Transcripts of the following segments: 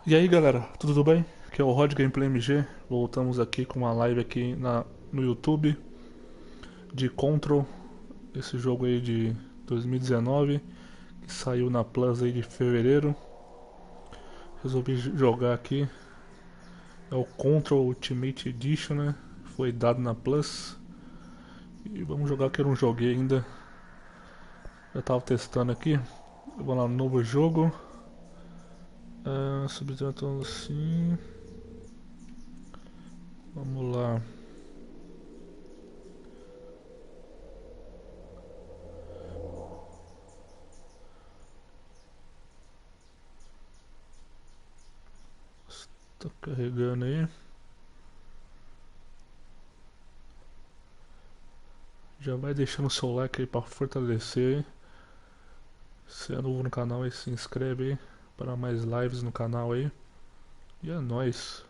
E aí galera, tudo bem? Aqui é o Rod Gameplay MG. Voltamos aqui com uma live aqui no YouTube de Control, esse jogo aí de 2019 que saiu na Plus aí de fevereiro. Resolvi jogar aqui. É o Control Ultimate Edition, né? Foi dado na Plus. E vamos jogar que eu não joguei ainda. Já tava testando aqui. Vou lá no novo jogo. Subtratando assim. Vamos lá. Tá carregando aí. Já vai deixando o seu like aí pra fortalecer. Se é novo no canal aí, se inscreve aí para mais lives no canal aí. E é nóis.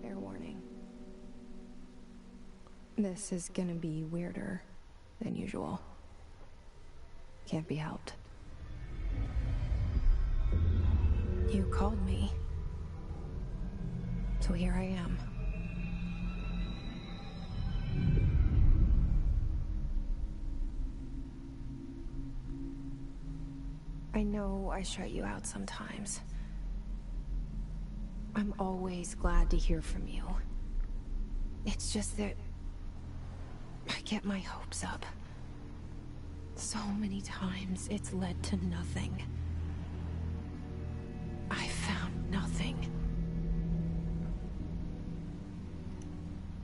Fair warning. This is gonna be weirder than usual. Can't be helped. You called me. So here I am. I know I shut you out sometimes. I'm always glad to hear from you. It's just that I get my hopes up. So many times it's led to nothing. I found nothing.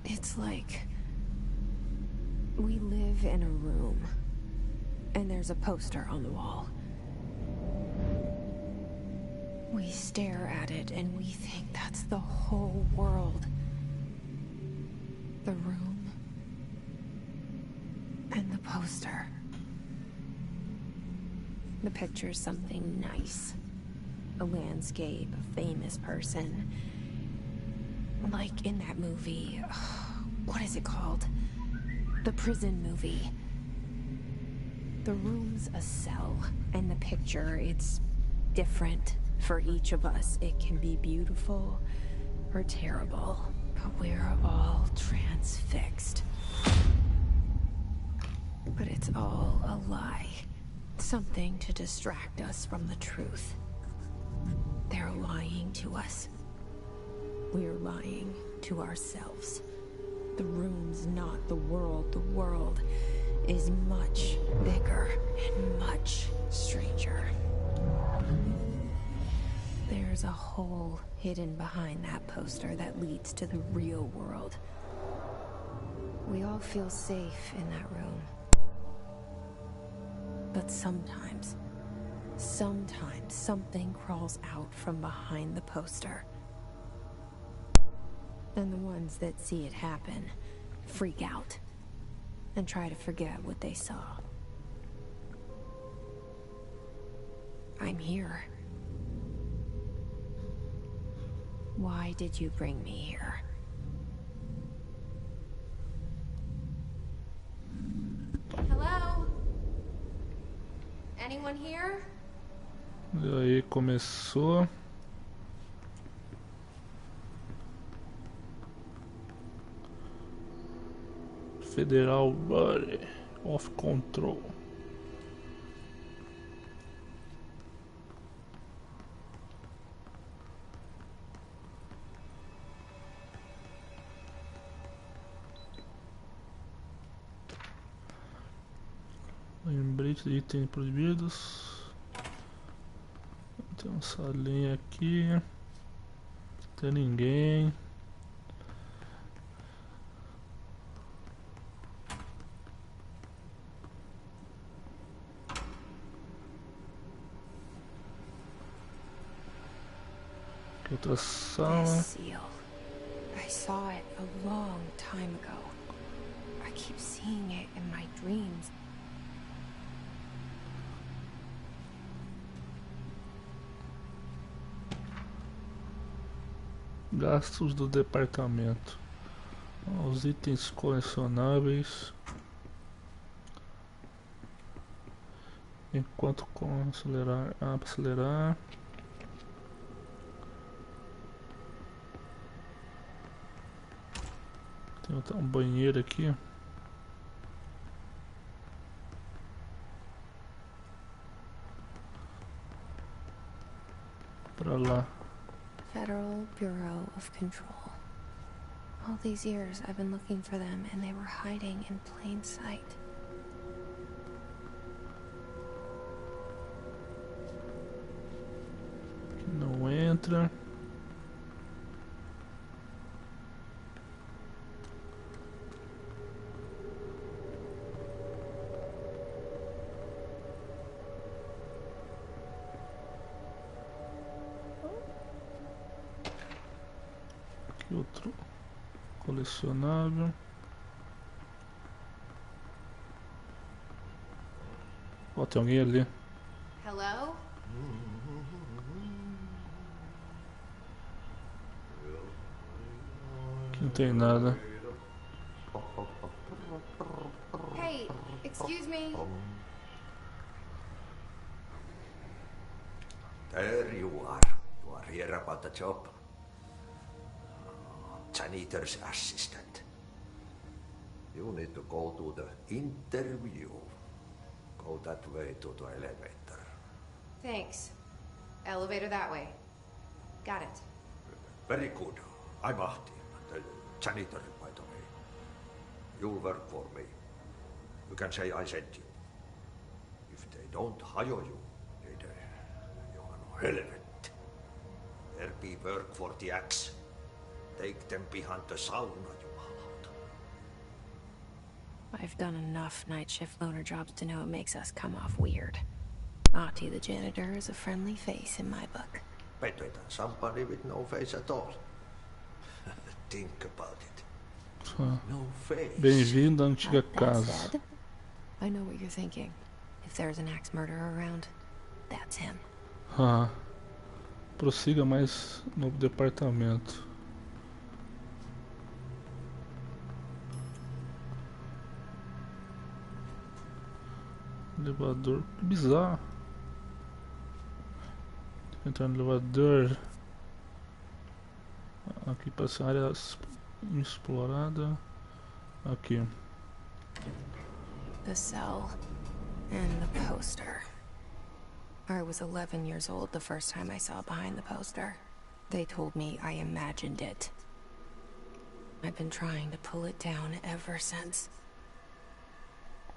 It's like we live in a room and there's a poster on the wall. We stare at it and we think that's the whole world. The room and the poster. The picture's something nice. A landscape, a famous person. Like in that movie, what is it called? The prison movie. The room's a cell, and the picture, it's different for each of us. It can be beautiful or terrible, but we're all transfixed. But it's all a lie. Something to distract us from the truth. They're lying to us. We're lying to ourselves. The room's not the world. The world is much bigger and much stranger. There's a hole hidden behind that poster that leads to the real world. We all feel safe in that room. But sometimes something crawls out from behind the poster. And the ones that see it happen freak out and try to forget what they saw. I'm here. Why did you bring me here? Hello? Anyone here? E aí começou. Federal Body of Control. Lembrete de itens proibidos. Tem uma salinha aqui. Não tem ninguém. Aqui outra sala. This seal. I saw it a long time ago. I keep seeing it in my dreams. Gastos do departamento. Os itens colecionáveis. Enquanto com acelerar. Para acelerar. Tem um banheiro aqui. Pra lá. Federal Bureau of Control. All these years I've been looking for them and they were hiding in plain sight. Aqui não entra. Aqui outro colecionável. Ó, tem alguém ali. Hello? Aqui não tem nada. Hey, excuse me. There you are. You are here about the job. Janitor's assistant. You need to go to the interview. Go that way to the elevator. Thanks. Elevator that way. Got it. Very good. I'm Ahti, the janitor, by the way. You'll work for me. You can say I sent you. If they don't hire you, you are no helvet. There be work for the axe. Take them behind the sauna, jumalauta. I've done enough night shift loner jobs to know it makes us come off weird. Ahti the janitor is a friendly face in my book. Better than somebody with no face at all. Think about it. No face. Bem-vindo à antiga That casa. said, I know what you're thinking. If there's an axe murderer around, that's him. Ah, prossiga mais no departamento. Elevador, que bizarro. Tem que entrar no elevador. Aqui para essa área inexplorada. Aqui. The cell and the poster. I was 11 years old the first time I saw behind the poster. They told me I imagined it. I've been trying to pull it down ever since.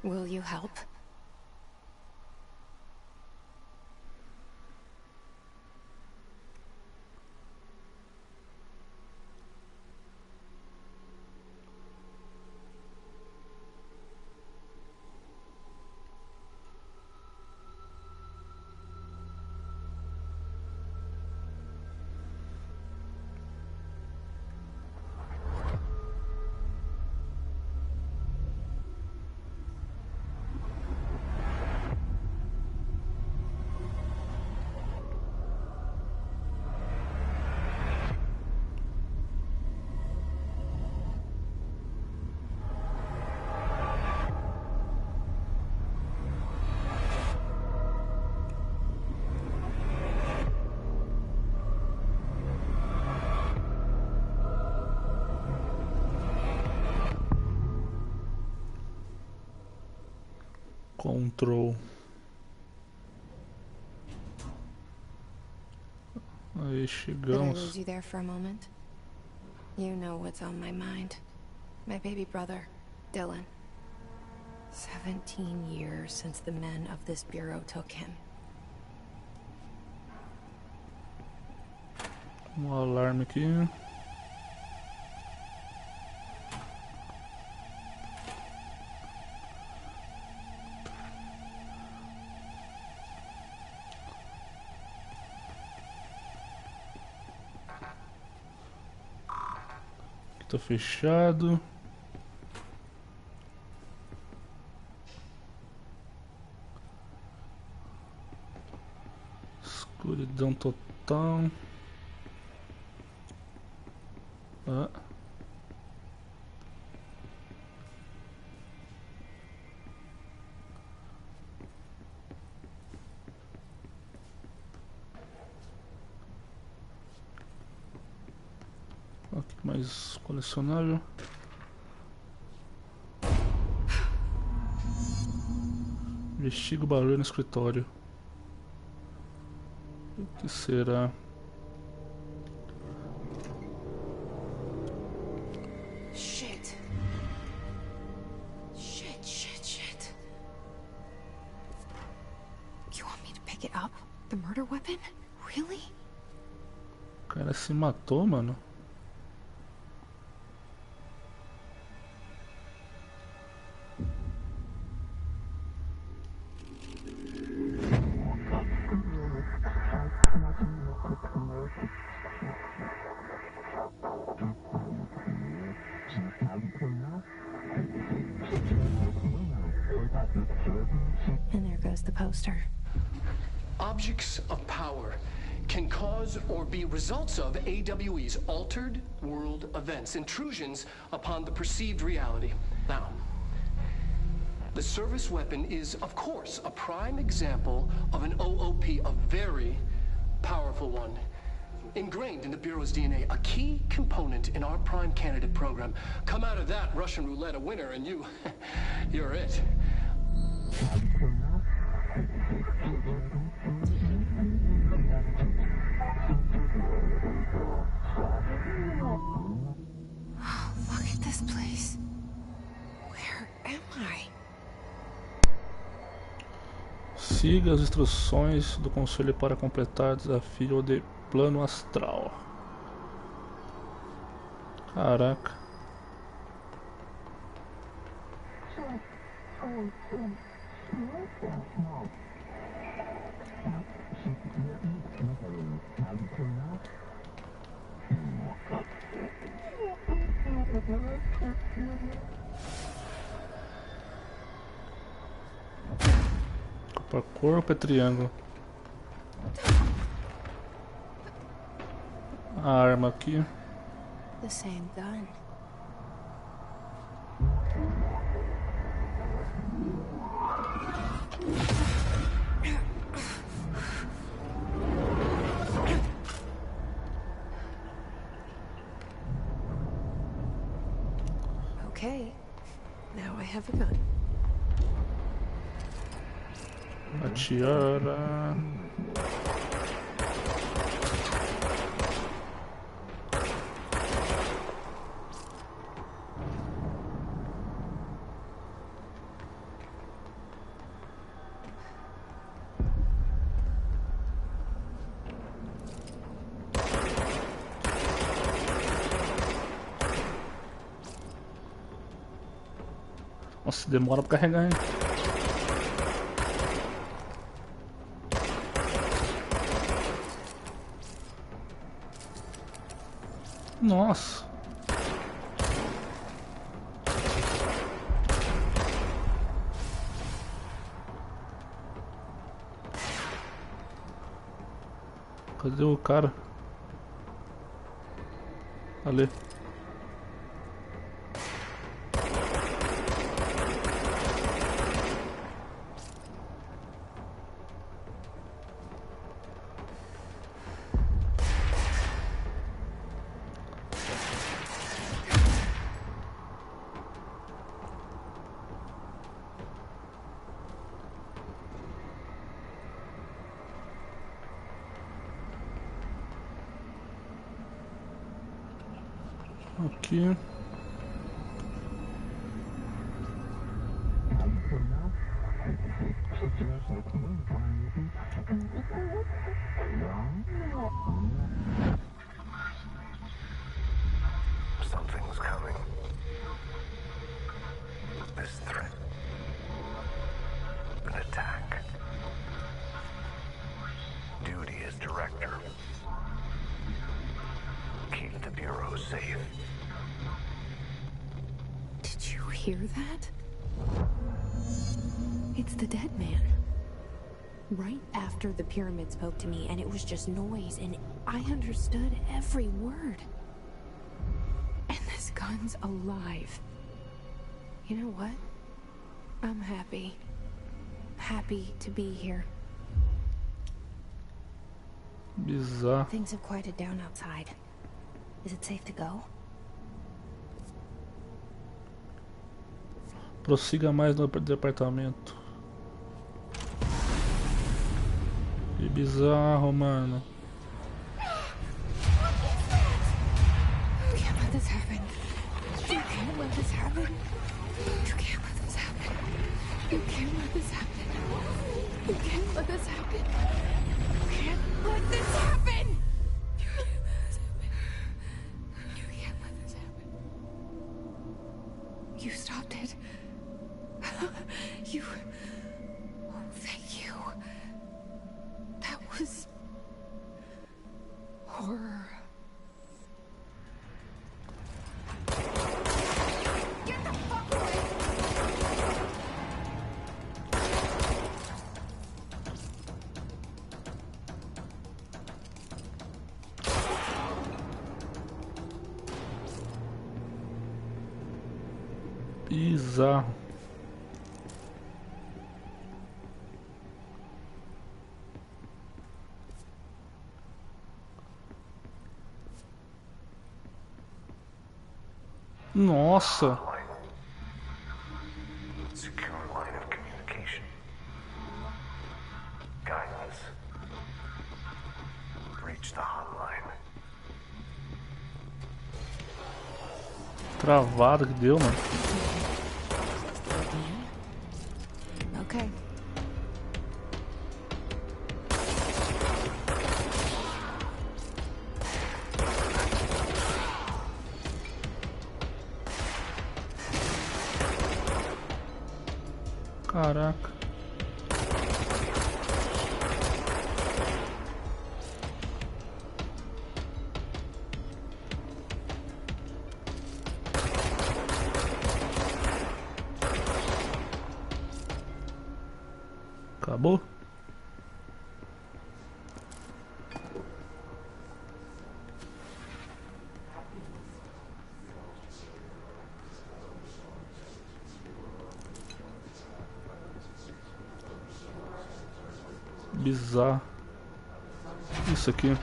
Will you help? Control. Aí Did I chegamos. lose you there for a moment? You know what's on my mind. My baby brother, Dylan. 17 years since the men of this bureau took him. Alarme aqui. Tá fechado. Escuridão total. Ah. Aqui mais colecionável. Investiga o barulho no escritório. O que será? Shit. Shit. You want me to pick it up? The murder weapon? Really? O cara se matou, mano. And there goes the poster. Objects of power can cause or be results of AWE's altered world events, intrusions upon the perceived reality. Now, the service weapon is, of course, a prime example of an OOP, a very powerful one. Ingrained in the Bureau's DNA, a key component in our prime candidate program. Come out of that Russian roulette a winner and you're it. Look at this place. Where am I? Siga as instruções do conselho para completar desafio de plano astral. Caraca. Para corpo é triângulo. A arma aqui. The same gun. Okay, now I have a gun. A tiara. Nossa, demora pra carregar, hein? Nossa. Cadê o cara? Ali. Aqui. Something's coming. This threat. An attack. Duty as director. Keep the Bureau safe. Did you hear that? It's the dead man. Right after the pyramid spoke to me, and it was just noise, and I understood every word. This gun's alive. You know what? I'm happy. Happy to be here. Bizarro. Things have quieted down outside. Is it safe to go? Prossiga mais no departamento. Que bizarro, mano. You can't let this happen. You can't let this happen. You can't let this happen. You can't let this happen. You can't let this happen. You can't let this happen. You can't let this happen. You stopped it. You... Oh, thank you. That was... horror. Get the fuck away! Bizarro. Nossa. Secure line of communication. Guidance. Reach the hotline. Travada que deu, mano. Okay. Caraca. Acabou? Bizarro. Isso aqui.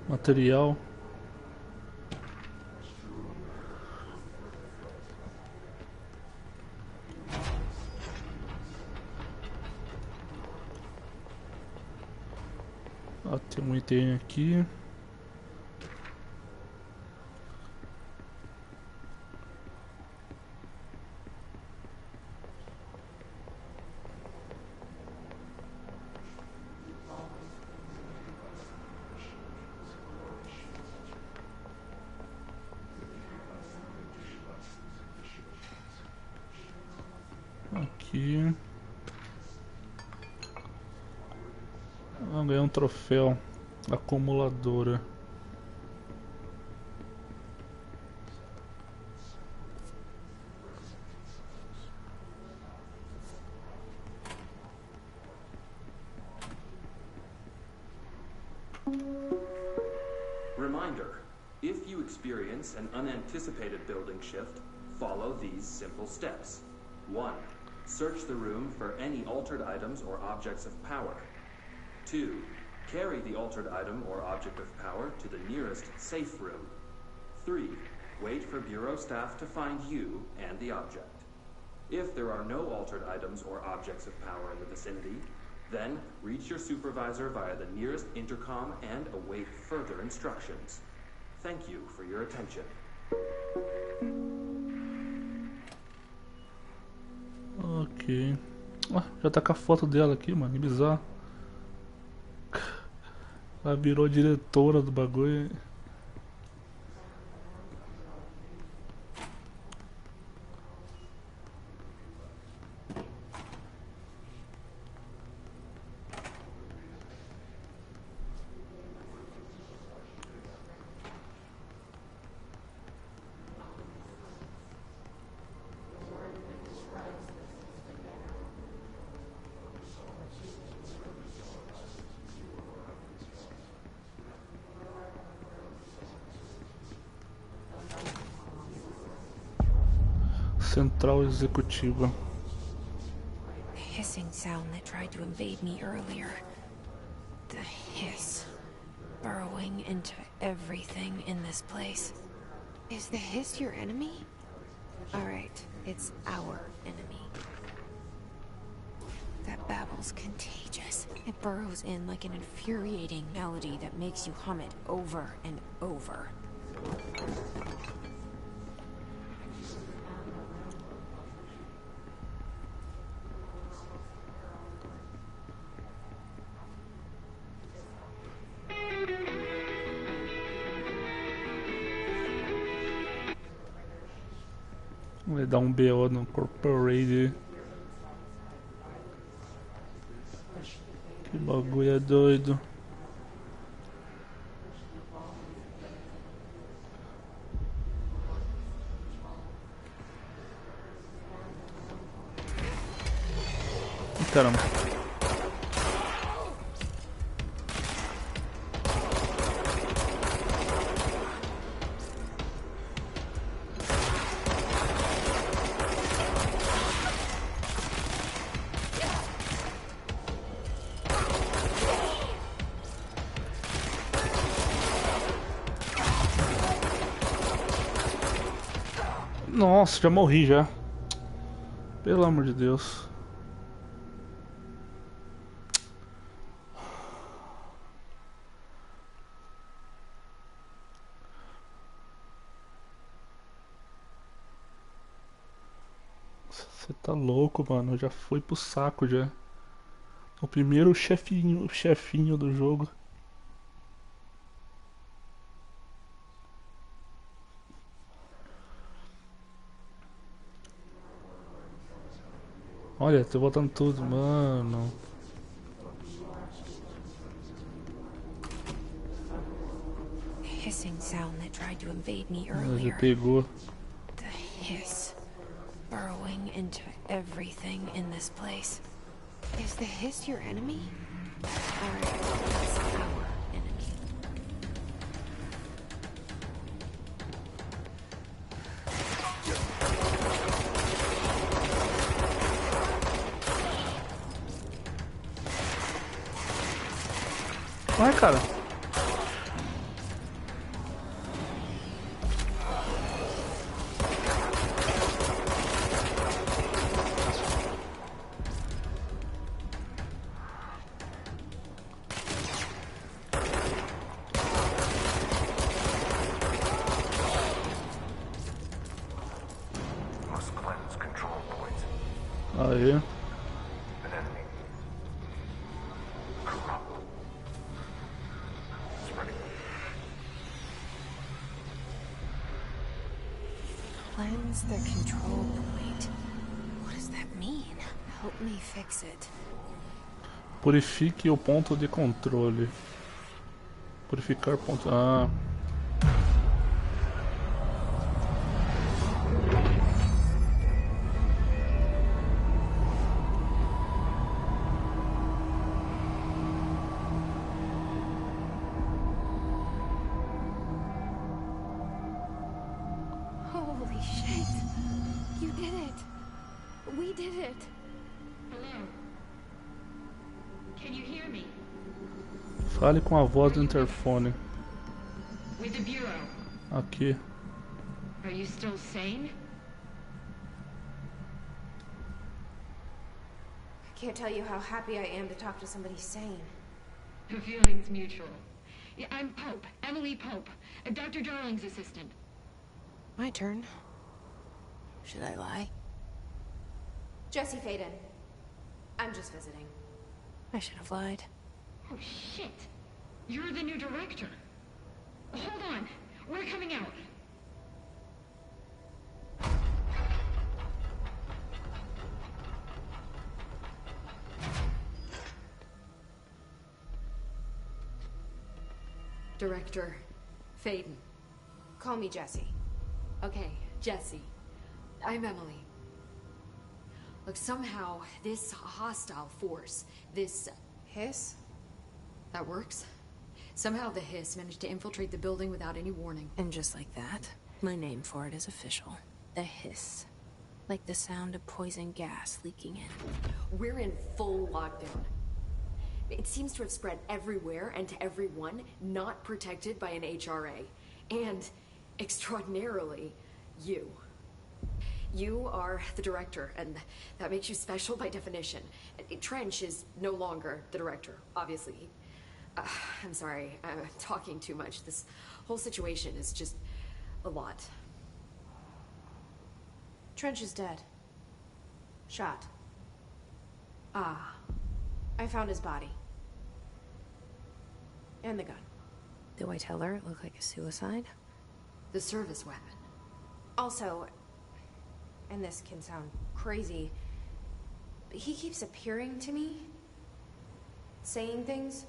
Material. Ó, tem um item aqui. Aqui. Ah, ganhei um troféu. Acumuladora. Reminder, if you experience an unanticipated building shift, follow these simple steps. 1. Search the room for any altered items or objects of power. 2. Carry the altered item or object of power to the nearest safe room. 3. Wait for Bureau staff to find you and the object. If there are no altered items or objects of power in the vicinity, then reach your supervisor via the nearest intercom and await further instructions. Thank you for your attention. Ok. Ah, já tá com a foto dela aqui, mano. Que bizarro. Ela virou diretora do bagulho. Central executiva. The hissing sound that tried to invade me earlier. The hiss. Burrowing into everything in this place. Is the hiss your enemy? Alright, it's our enemy. That babble's contagious. It burrows in like an infuriating melody that makes you hum it over and over. Vai dar um BO no Corporate. Que bagulho é doido. Caramba. Nossa, já morri já. Pelo amor de Deus. Você tá louco, mano. Já foi pro saco já. O primeiro chefinho do jogo. Olha, tô botando tudo, mano. Hissing sound that tried to invade me Já earlier. pegou. The hiss. Burrowing into everything in this place. Is the hiss your enemy? Alright, it's our enemy. Vai, cara. Must cleanse control points. Aí. An enemy. Corrupt. Spreading. Cleanse the control point. What does that mean? Help me fix it. Purifique o ponto de controle. Purificar ponto. Ah. Holy shit. You did it. We did it. Hello? Can you hear me? Fale com a voz do interfone. With the Bureau. Aqui. Are you still sane? I can't tell you how happy I am to talk to somebody sane. The feeling's mutual. Yeah, I'm Pope, Emily Pope, Dr. Darling's assistant. My turn. Should I lie? Jesse Faden. I'm just visiting. I should have lied. Oh, shit. You're the new director. Hold on. We're coming out. Director Faden. Call me Jesse. Okay, Jesse. I'm Emily. Look, somehow this hostile force, this... Hiss? that works? Somehow the hiss managed to infiltrate the building without any warning. And just like that, my name for it is official. The Hiss. Like the sound of poison gas leaking in. We're in full lockdown. It seems to have spread everywhere and to everyone not protected by an HRA. And, extraordinarily, you. You are the director, and that makes you special by definition. Trench is no longer the director, obviously. I'm sorry, I'm talking too much. This whole situation is just a lot. Trench is dead. Shot. Ah. I found his body. And the gun. Do I tell her it looked like a suicide? The service weapon. Also, and this can sound crazy, but he keeps appearing to me, saying things.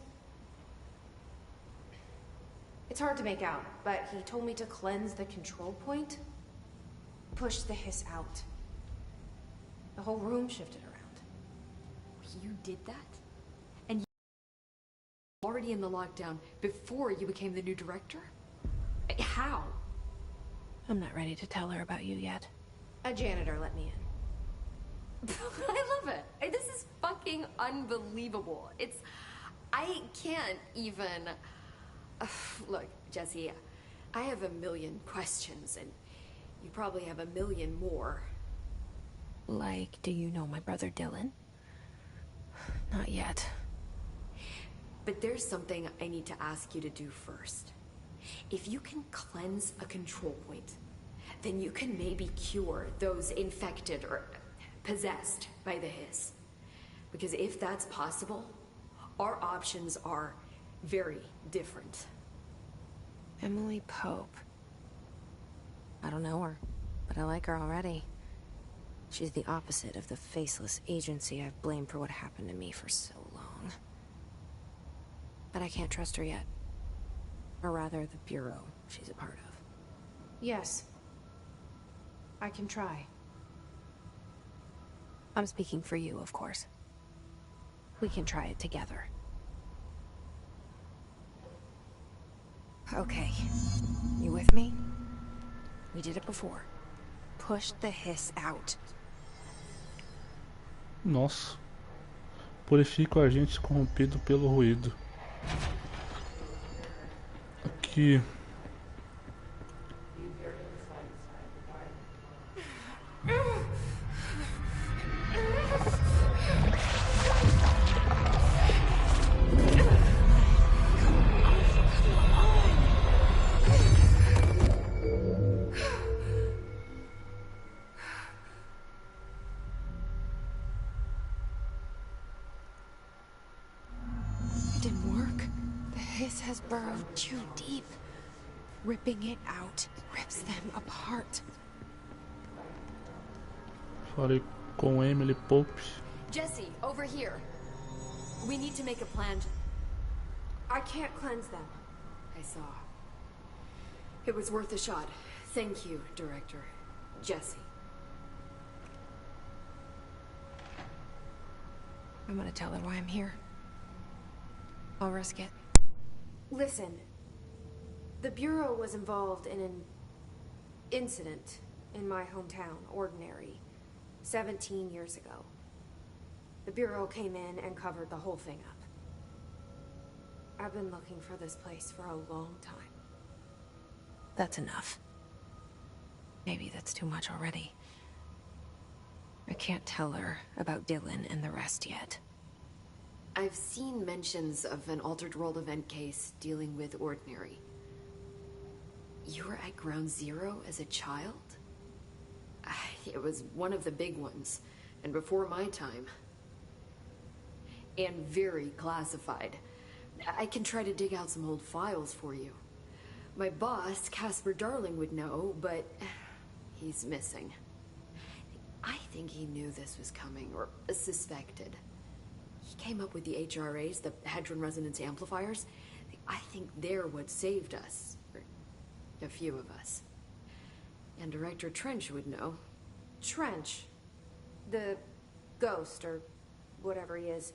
It's hard to make out, but he told me to cleanse the control point, push the hiss out. The whole room shifted around. You did that? And you were already in the lockdown before you became the new director? How? I'm not ready to tell her about you yet. A janitor let me in. I love it. This is fucking unbelievable. I can't even... Look, Jesse, I have a million questions, and you probably have a million more. Like, do you know my brother Dylan? Not yet. But there's something I need to ask you to do first. If you can cleanse a control point, then you can maybe cure those infected or possessed by the hiss. Because if that's possible, our options are very different. Emily Pope. I don't know her, but I like her already. She's the opposite of the faceless agency I've blamed for what happened to me for so long. But I can't trust her yet. Or rather, the bureau she's a part of. Yes. I can try. I'm speaking for you, of course. We can try it together. Okay. You with me? We did it before. Push the hiss out. Nossa. Purifica o agente corrompido pelo ruído. Aqui. Has burrowed too deep. Ripping it out rips them apart. Falei com Emily Pope. Jesse, over here. We need to make a plan. I can't cleanse them. I saw. It was worth a shot. Thank you, Director. Jesse. I'm gonna tell her why I'm here. I'll risk it. Listen, the Bureau was involved in an incident in my hometown, Ordinary, 17 years ago. The Bureau came in and covered the whole thing up. I've been looking for this place for a long time. That's enough. Maybe that's too much already. I can't tell her about Dylan and the rest yet. I've seen mentions of an Altered World event case dealing with Ordinary. You were at Ground Zero as a child? It was one of the big ones, and before my time. And very classified. I can try to dig out some old files for you. My boss, Casper Darling, would know, but he's missing. I think he knew this was coming, or suspected. He came up with the HRAs, the Hadron Resonance Amplifiers. I think they're what saved us. Or a few of us. And Director Trench would know. Trench? The ghost, or whatever he is.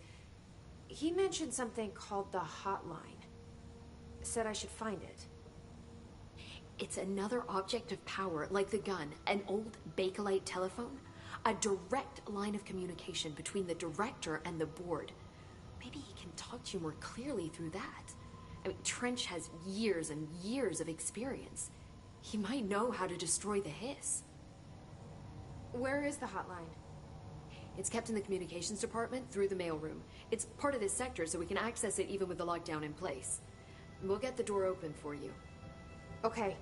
He mentioned something called the Hotline. Said I should find it. It's another object of power, like the gun. An old Bakelite telephone. A direct line of communication between the director and the board. Maybe he can talk to you more clearly through that. I mean, Trench has years and years of experience. He might know how to destroy the hiss. Where is the hotline? It's kept in the communications department through the mailroom. It's part of this sector, so we can access it even with the lockdown in place. We'll get the door open for you. Okay,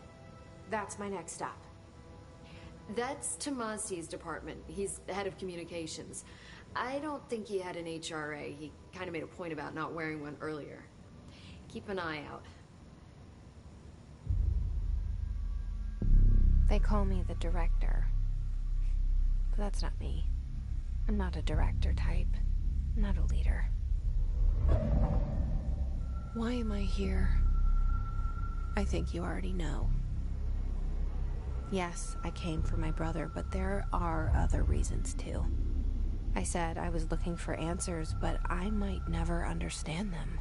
that's my next stop. That's Tomasi's department. He's the head of communications. I don't think he had an HRA. He kind of made a point about not wearing one earlier. Keep an eye out. They call me the director. But that's not me. I'm not a director type. I'm not a leader. Why am I here? I think you already know. Yes, I came for my brother, but there are other reasons too. I said I was looking for answers, but I might never understand them.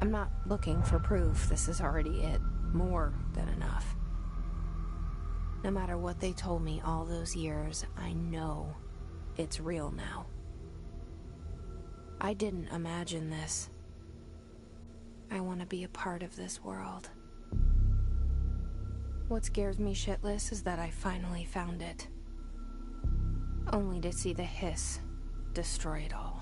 I'm not looking for proof. This is already it. More than enough. No matter what they told me all those years, I know it's real now. I didn't imagine this. I want to be a part of this world. What scares me shitless is that I finally found it. Only to see the hiss destroy it all.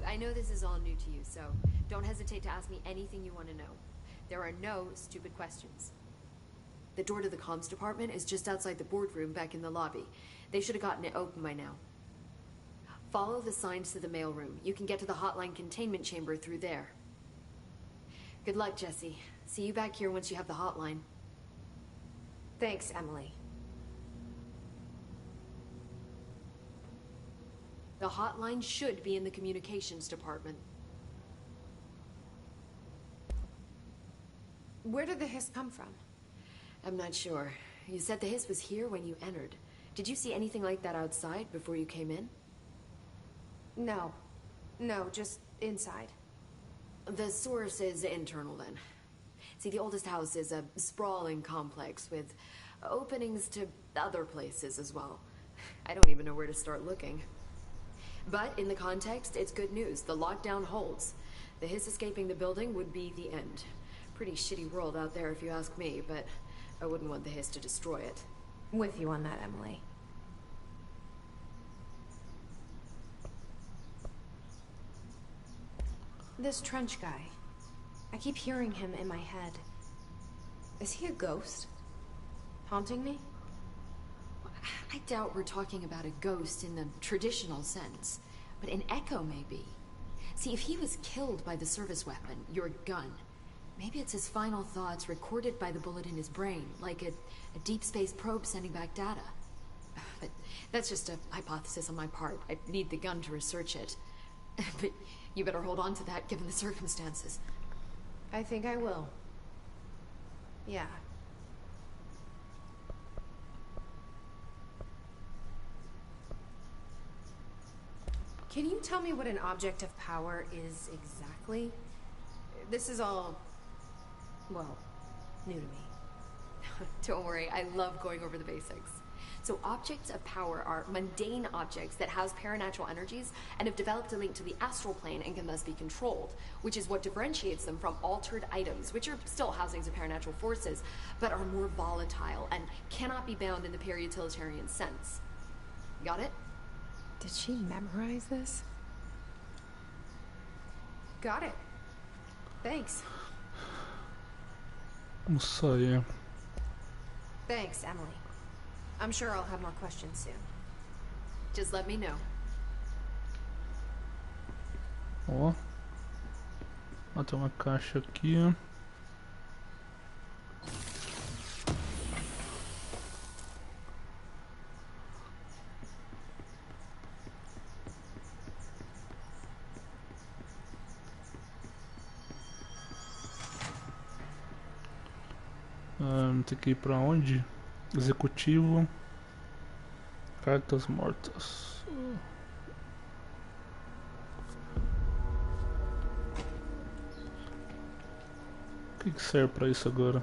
I know this is all new to you, so don't hesitate to ask me anything you want to know. There are no stupid questions. The door to the comms department is just outside the boardroom back in the lobby. They should have gotten it open by now. Follow the signs to the mailroom. You can get to the hotline containment chamber through there. Good luck, Jesse. See you back here once you have the hotline. Thanks, Emily. The hotline should be in the communications department. Where did the hiss come from? I'm not sure. You said the hiss was here when you entered. Did you see anything like that outside before you came in? No. No, just inside. The source is internal then. See, the oldest house is a sprawling complex with openings to other places as well. I don't even know where to start looking. But in the context, it's good news. The lockdown holds. The hiss escaping the building would be the end. Pretty shitty world out there if you ask me, but I wouldn't want the hiss to destroy it. With you on that, Emily. This Trench guy. I keep hearing him in my head. Is he a ghost? Haunting me? I doubt we're talking about a ghost in the traditional sense, but an echo maybe. See, if he was killed by the service weapon, your gun, maybe it's his final thoughts recorded by the bullet in his brain, like a deep space probe sending back data. But that's just a hypothesis on my part. I need the gun to research it. But you better hold on to that given the circumstances. I think I will. Yeah. Can you tell me what an object of power is exactly? This is all, well, new to me. Don't worry, I love going over the basics. So objects of power are mundane objects that house paranatural energies and have developed a link to the astral plane and can thus be controlled, which is what differentiates them from altered items, which are still housings of paranatural forces, but are more volatile and cannot be bound in the pure utilitarian sense. Got it? Did she memorize this? Got it. Thanks. Vamos sair. Thanks, Emily. I'm sure I'll have more questions soon. Just let me know. Ó. Ó, tem uma caixa aqui. Tem que ir pra onde? Executivo. Cartas mortas. O que serve pra isso agora?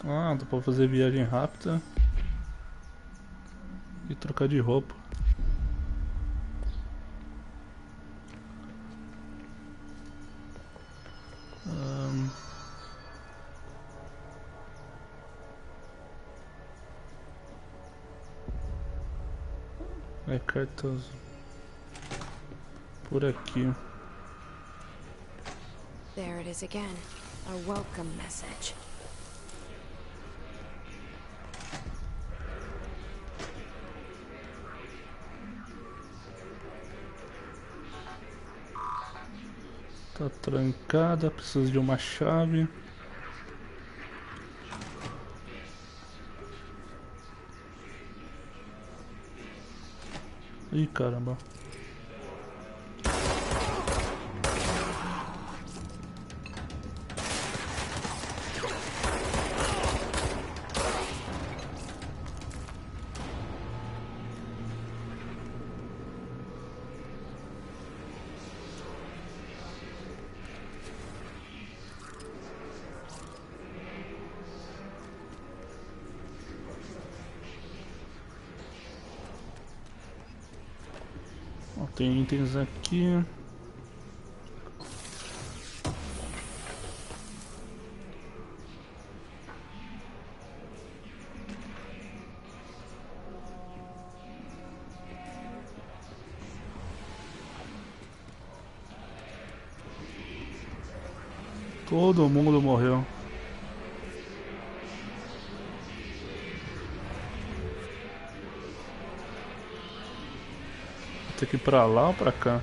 Ah, dá pra fazer viagem rápida e trocar de roupa. Cartas por aqui. There it is again. A welcome message. Tá trancada, preciso de uma chave. Ih, caramba. Tem itens aqui. Todo mundo morreu. Tem que ir pra lá ou pra cá?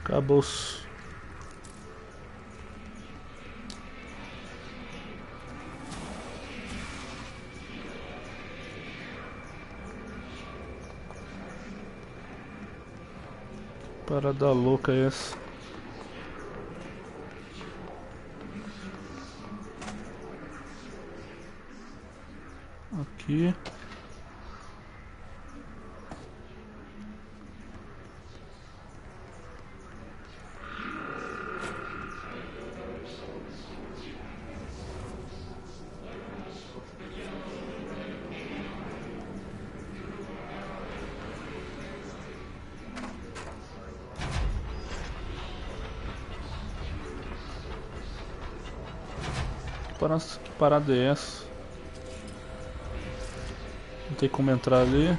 Acabou-se. Parada louca é essa. Aqui. Que parada é essa? Não tem como entrar ali.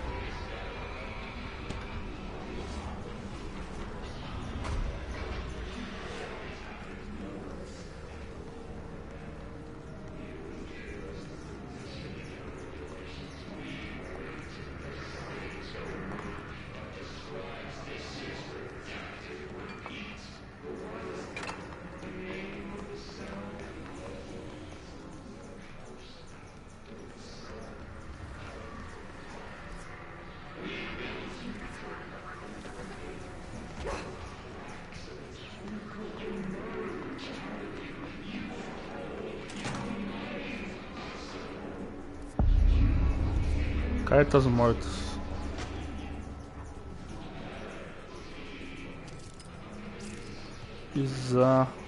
Cartas mortas. Bizarro.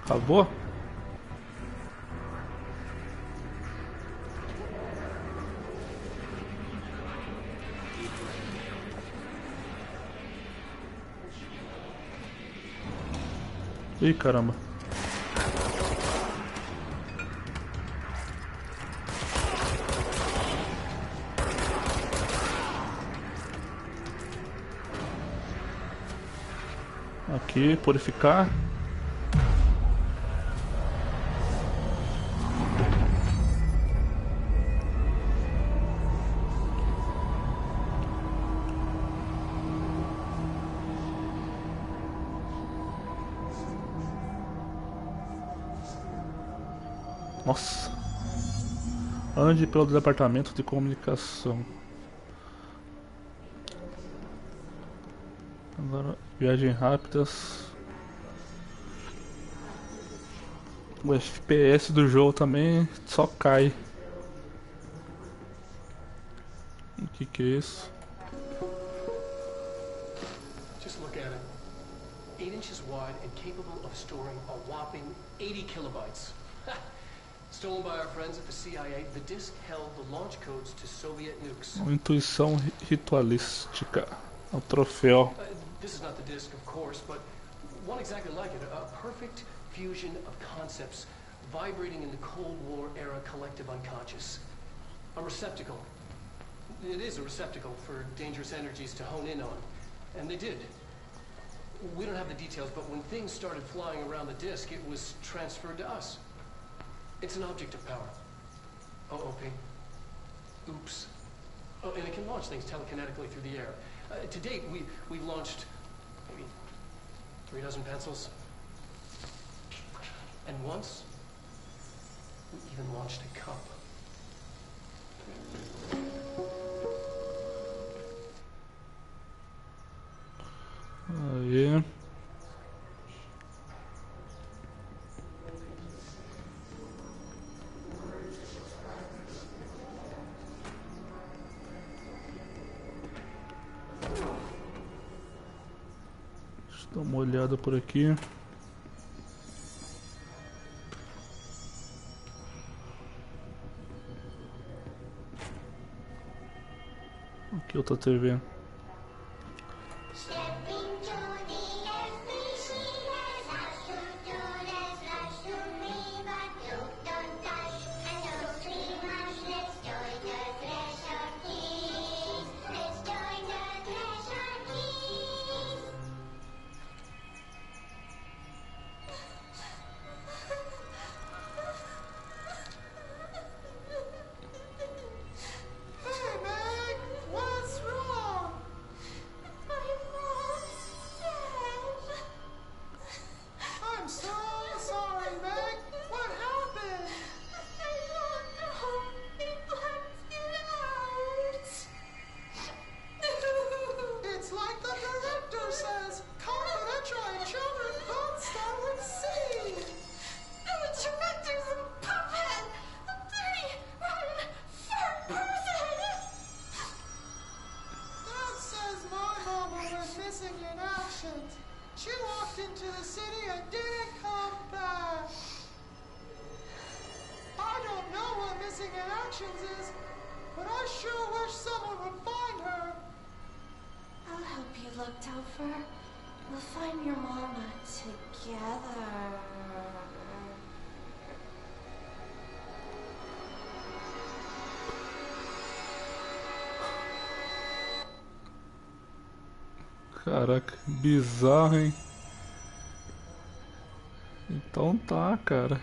Acabou? Ih, caramba. Aqui, purificar. Nossa. Ande pelo departamento de comunicação. Agora, viagens rápidas. O FPS do jogo também só cai. O que é isso? Just look at it. 8 inches wide and capable of storing a whopping 80 kilobytes. Stolen by our friends at the CIA, the disk held the launch codes to Soviet nukes. Uma intuição ritualística. O troféu. This is not the disk, of course, but one exactly like it. A perfect fusion of concepts vibrating in the Cold War era collective unconscious. A receptacle. It is a receptacle for dangerous energies to hone in on. And they did. We don't have the details, but when things started flying around the disk, it was transferred to us. It's an object of power. OOP. Oops. Oh, and it can launch things telekinetically through the air. To date, we've launched maybe 3 dozen pencils. And once, we even launched a cup. Aí. Deixa eu dar uma olhada por aqui. Aqui outra TV. She walked into the city and didn't come back. I don't know what missing in actions is, but I sure wish someone would find her. I'll help you look, Topher. We'll find your mama together. Caraca, bizarro, hein? Então tá, cara.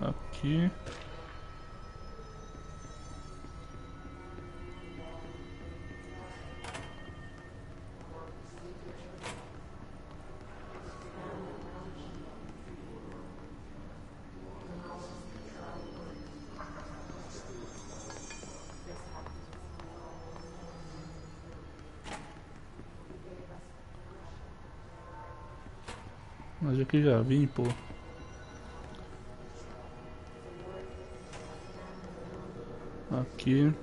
Aqui. Mas aqui já vim, pô. Aqui.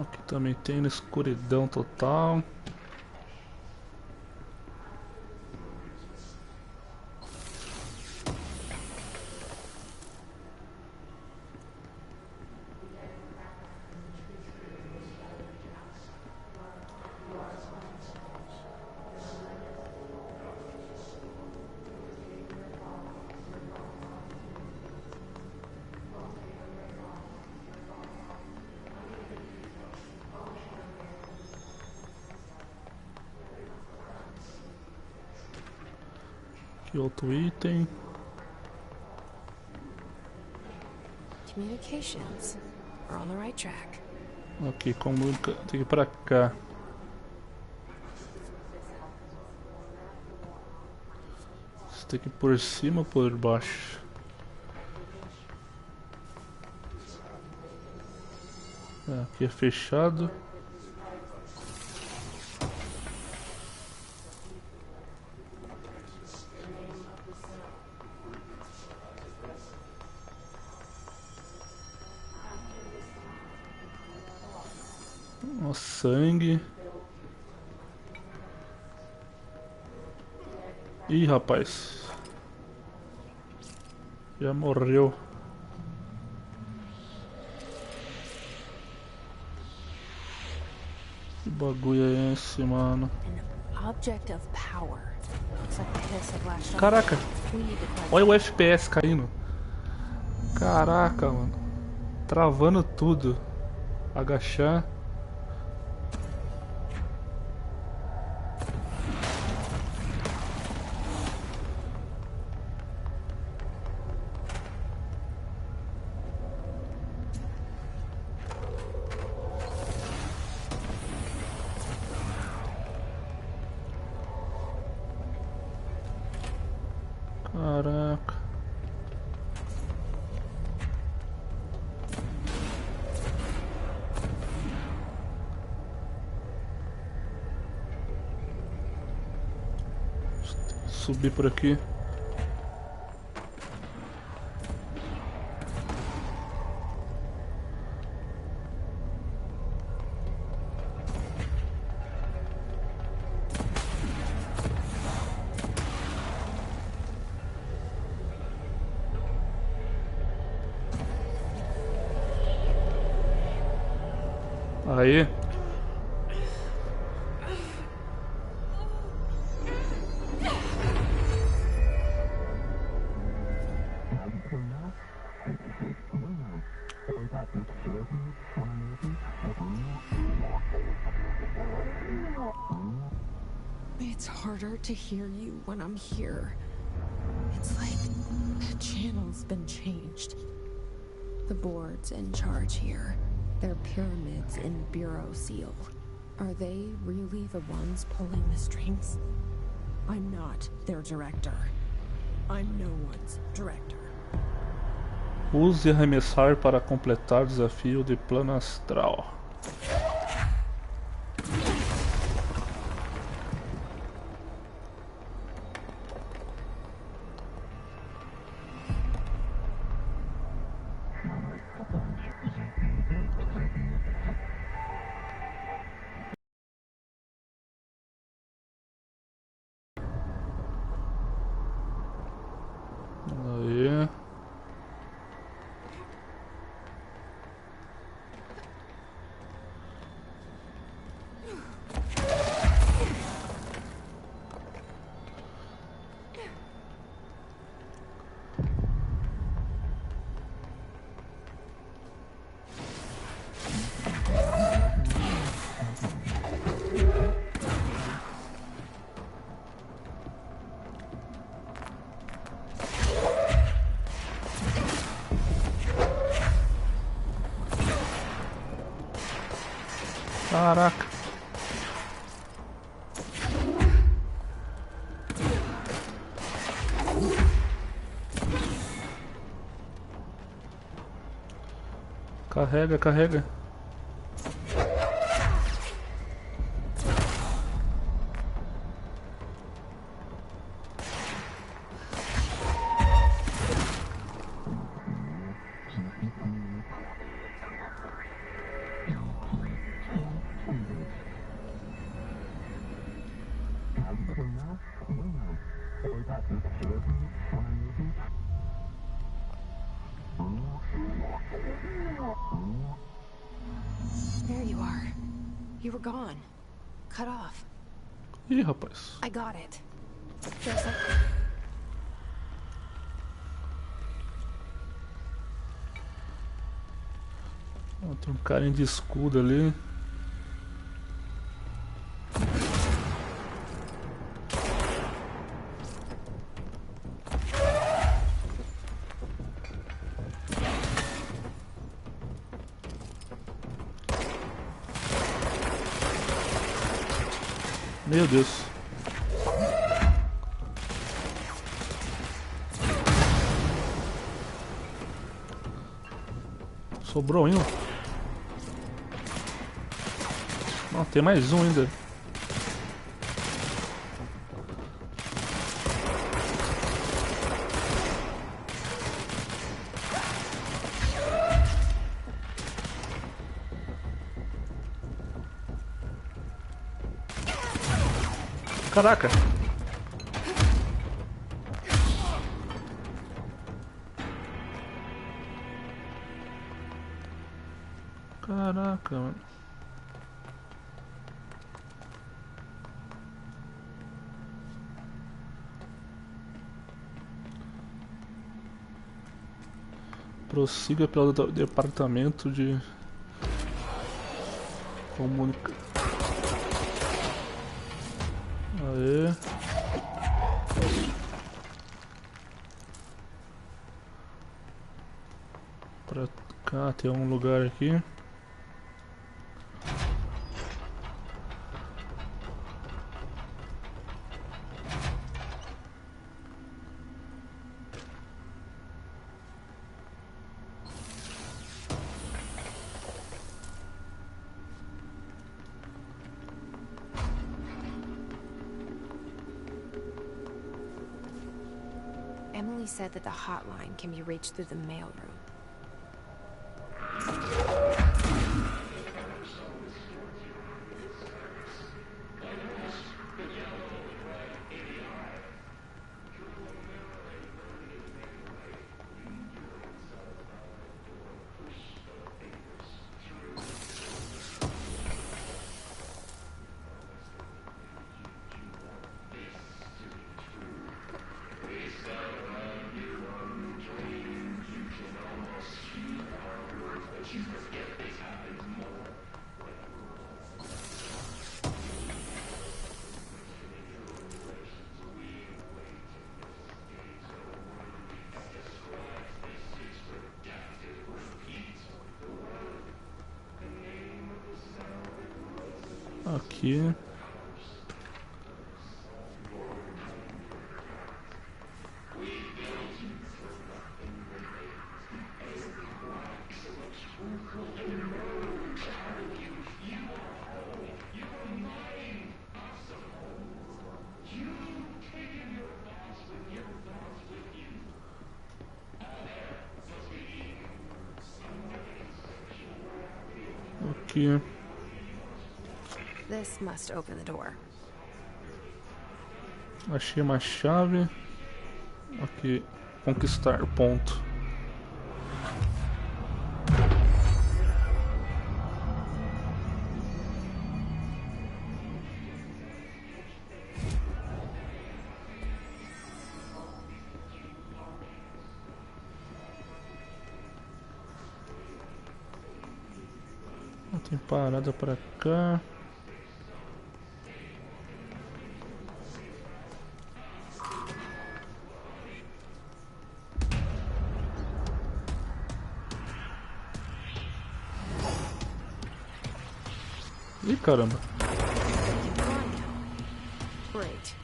Aqui também tem na escuridão total. Aqui outro item. Communications. We're on the right track. Aqui, comunica. Tem que ir pra cá. Você tem que ir por cima ou por baixo? Aqui é fechado. Ó, sangue. Ih, rapaz. Já morreu. Que bagulho é esse, mano? An object of power. Looks like the hiss had latched on. Caraca. We need to cleanse Olha o FPS caindo. Caraca, mano. Travando tudo. Agachar. Caraca. Subir por aqui. Aí. It's harder to hear you when I'm here. It's like the channel's been changed. The board's in charge here. They're pyramids in Bureau Seal. Are they really the ones pulling the strings? I'm not their director. I'm no one's director. Use arremessar para completar o desafio de plano astral. Aí. Caraca. Carrega, carrega. There you are. You were gone. Cut off. Ih, rapaz. I got it. There's a... Ó, tem um carinha de escudo ali. Meu Deus. Sobrou um. Não, tem mais um ainda. Caraca! Caraca, mano. Prossiga pelo departamento de comunicação. Aê. Pra cá tem um lugar aqui. Emily said that the hotline can be reached through the mailroom. Aqui. Aqui. This must open the door. Achei uma chave. Aqui. Conquistar ponto. Tem parada pra cá. Ih, caramba. Great.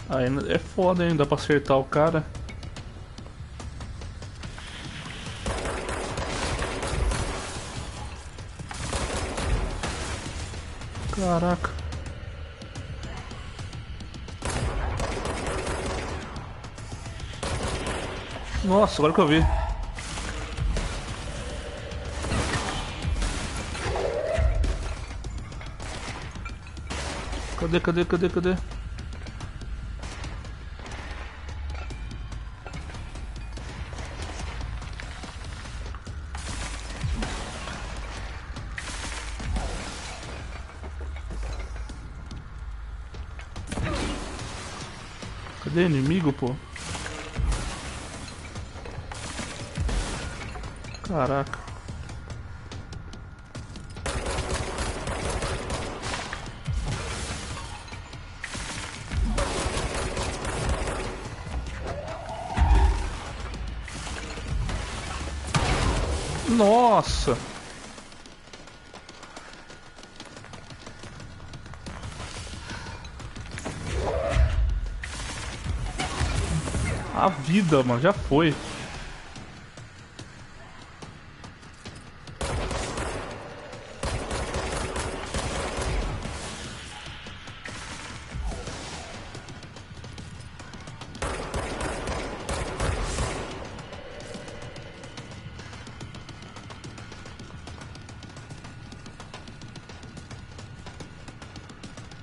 Aí é foda, hein? Dá pra acertar o cara. Caraca. Nossa, agora que eu vi. Cadê? Cadê inimigo, pô? Caraca. Nossa! A vida, mano, já foi.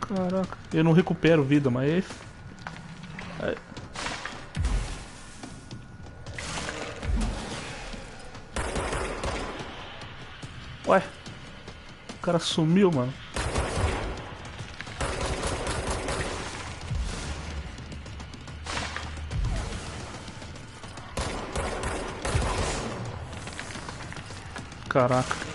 Caraca, eu não recupero vida, mas... Ué, o cara sumiu, mano. Caraca.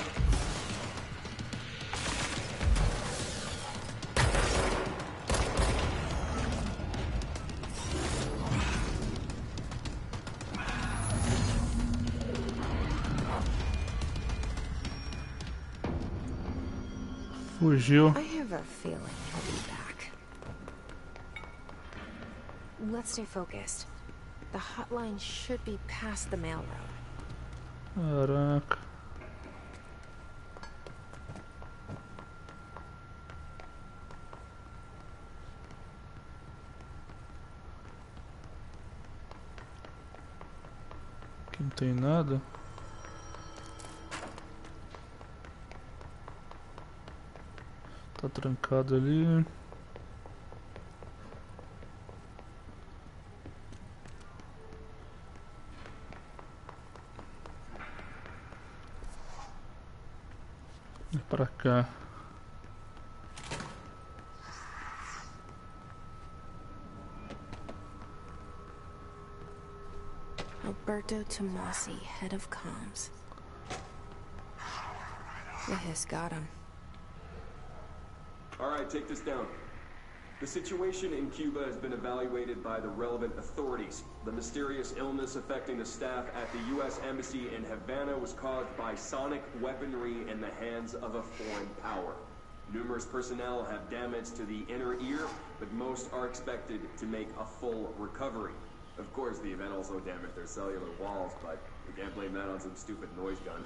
Fugiu. I have a feeling he'll be back. Let's stay focused. The hotline should be past the mail room. Caraca. Aqui não tem nada. Tá trancado ali. É pra cá. Alberto Tomasi, head of comms. The hiss got him. Alright, take this down. The situation in Cuba has been evaluated by the relevant authorities. The mysterious illness affecting the staff at the U.S. Embassy in Havana was caused by sonic weaponry in the hands of a foreign power. Numerous personnel have damage to the inner ear, but most are expected to make a full recovery. Of course, the event also damaged their cellular walls, but we can't blame that on some stupid noise gun.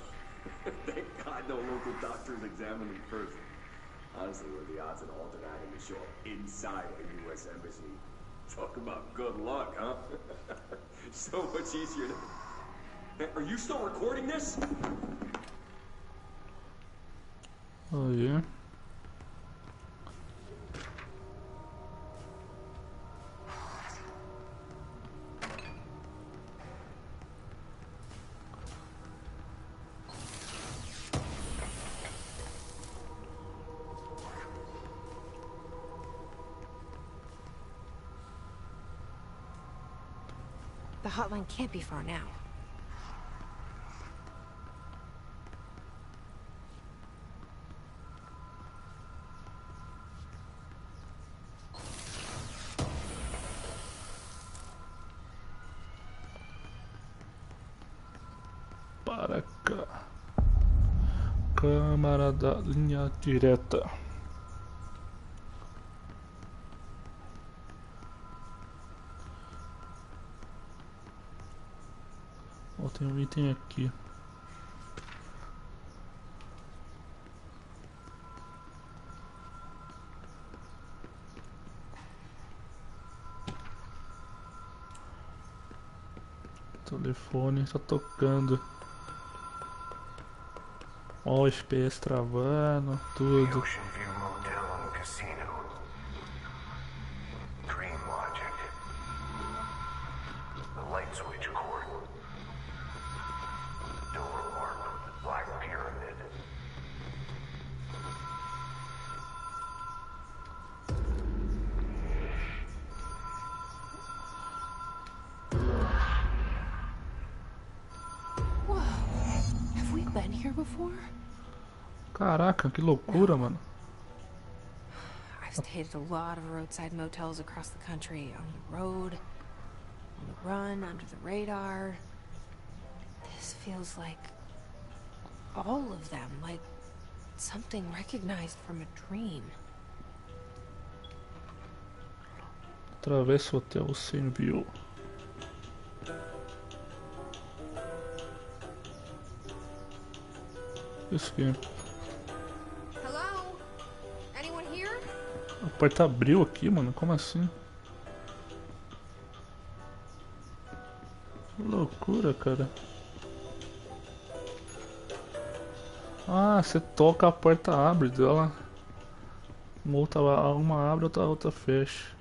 Thank God no local doctors examined them first. Honestly, what are the odds an alternate item would show up inside a U.S. embassy? Talk about good luck, huh? So much easier to... Hey, are you still recording this? Oh, yeah. The hotline can't be far now. para cá. Câmara da linha direta. Ó, tem um item aqui. O telefone está tocando. Ó, o FPS travando, tudo. Ocean View Motel and Casino. Dream Logic. The light switch cord. Door marked with the Black Pyramid. Whoa. Have we been here before? Caraca, que loucura, mano. I've stayed at a lot of roadside motels across the country. On the road, on the run, under the radar. This feels like all of them, like something recognized from a dream. Atravessa o hotel sem view. Isso aqui. Hello? Anyone here? A porta abriu aqui, mano. Como assim? Que loucura, cara. Ah, você toca, a porta abre. Ela... uma abre, outra fecha.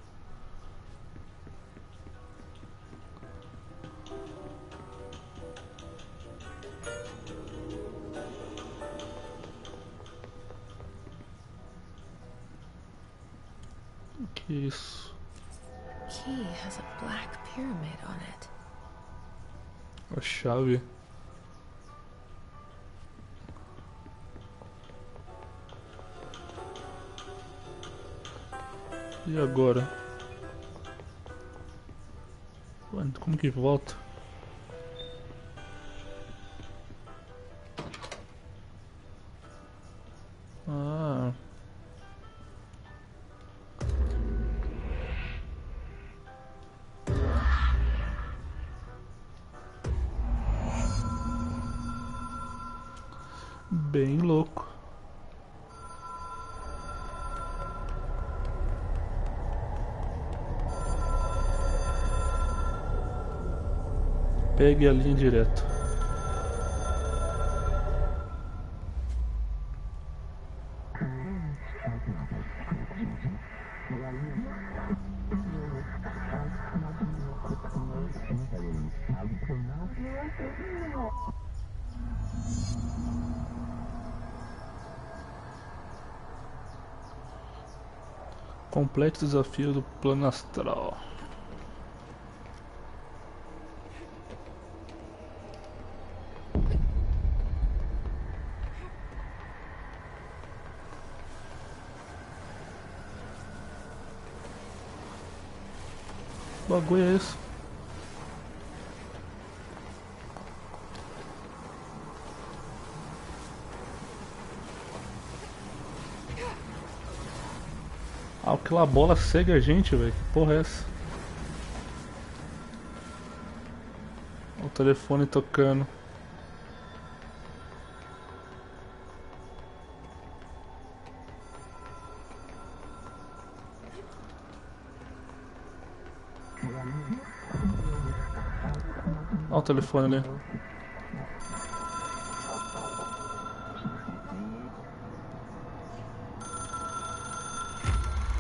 Que isso? Key has a black pyramid on it. A chave. E agora? Ué, como que volta? Ah. Bem louco. Pegue a linha direto. Complete o desafio do plano astral. Que bagulho é esse? Ah, aquela bola cega a gente, velho. Que porra é essa? O telefone tocando. Olha o telefone ali.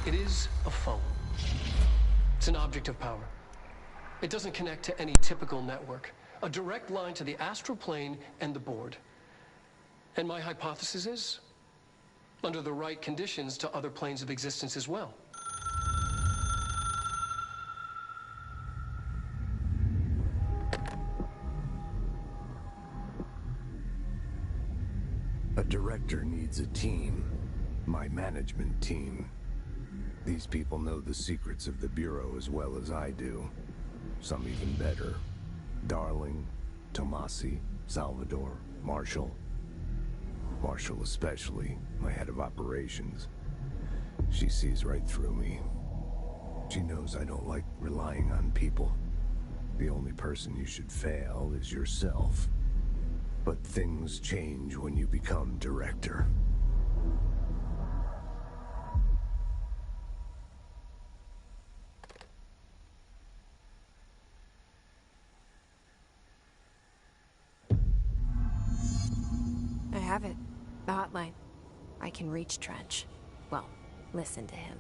It is a phone. It's an object of power. It doesn't connect to any typical network. A direct line to the astral plane and the board. And my hypothesis is, under the right conditions, to other planes of existence as well. A director needs a team. My management team. These people know the secrets of the Bureau as well as I do. Some even better. Darling, Tomasi, Salvador, Marshall. Marshall especially, my head of operations. She sees right through me. She knows I don't like relying on people. The only person you should fail is yourself. But things change when you become director. I have it. The hotline. I can reach Trench. Well, listen to him.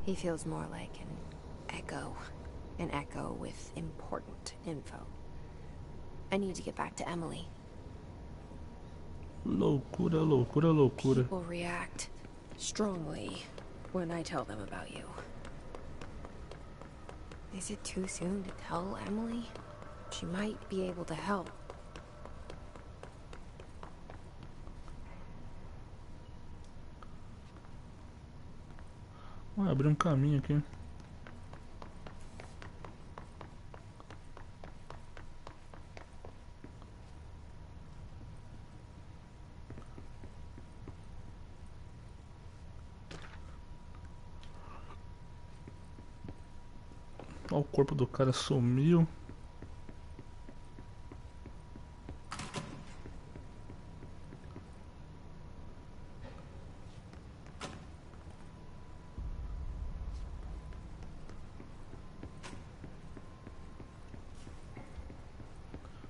He feels more like an echo. An echo with important info. I need to get back to Emily. Loucura, loucura, loucura. People react strongly when I tell them about you. Is it too soon to tell Emily? She might be able to help. Vai abrir caminho aqui. Ó, o corpo do cara sumiu.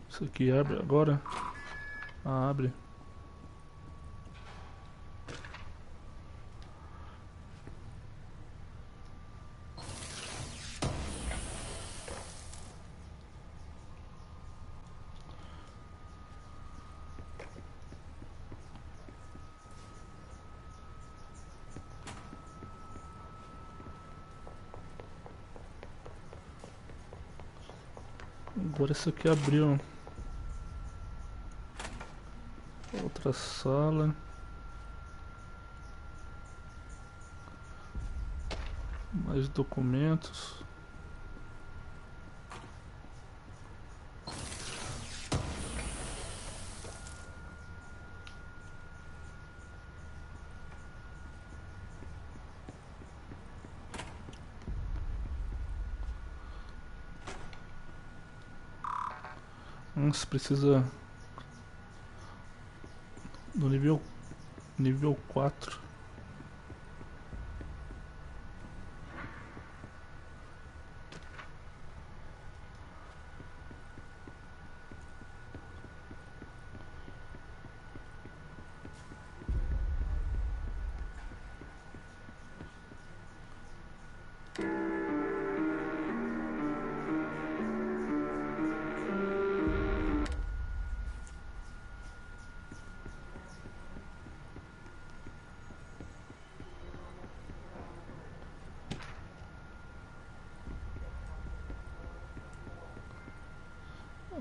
Isso aqui abre agora? Ah, abre. Agora isso aqui abriu. Outra sala. Mais documentos. Nossa, precisa do nível 4.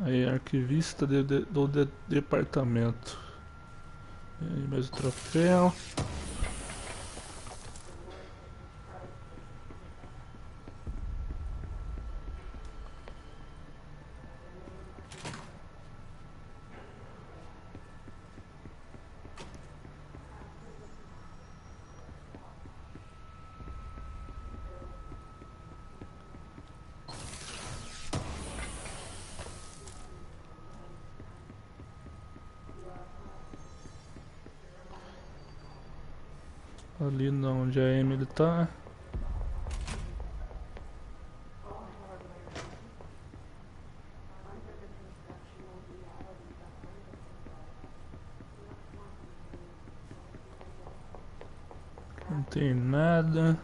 Aí, arquivista do departamento. E aí, mais o troféu. Ali onde a Emily tá. Não tem nada.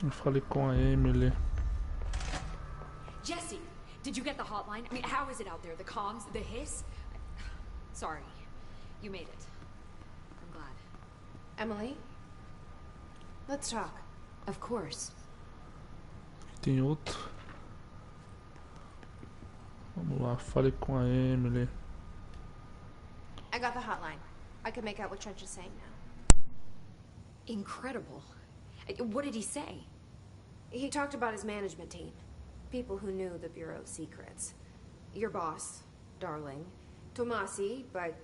Eu falei com a Emily. Jesse, did you get the hotline? I mean, how is it out there? The comms, the hiss? Sorry, you made it. I'm glad. Emily? Let's talk. Of course. Tem outro. Vamos lá, falei com a Emily. I got the hotline. I can make out what Trench is saying now. Incredible. What did he say? He talked about his management team. People who knew the Bureau's secrets. Your boss, Darling. Tomasi, but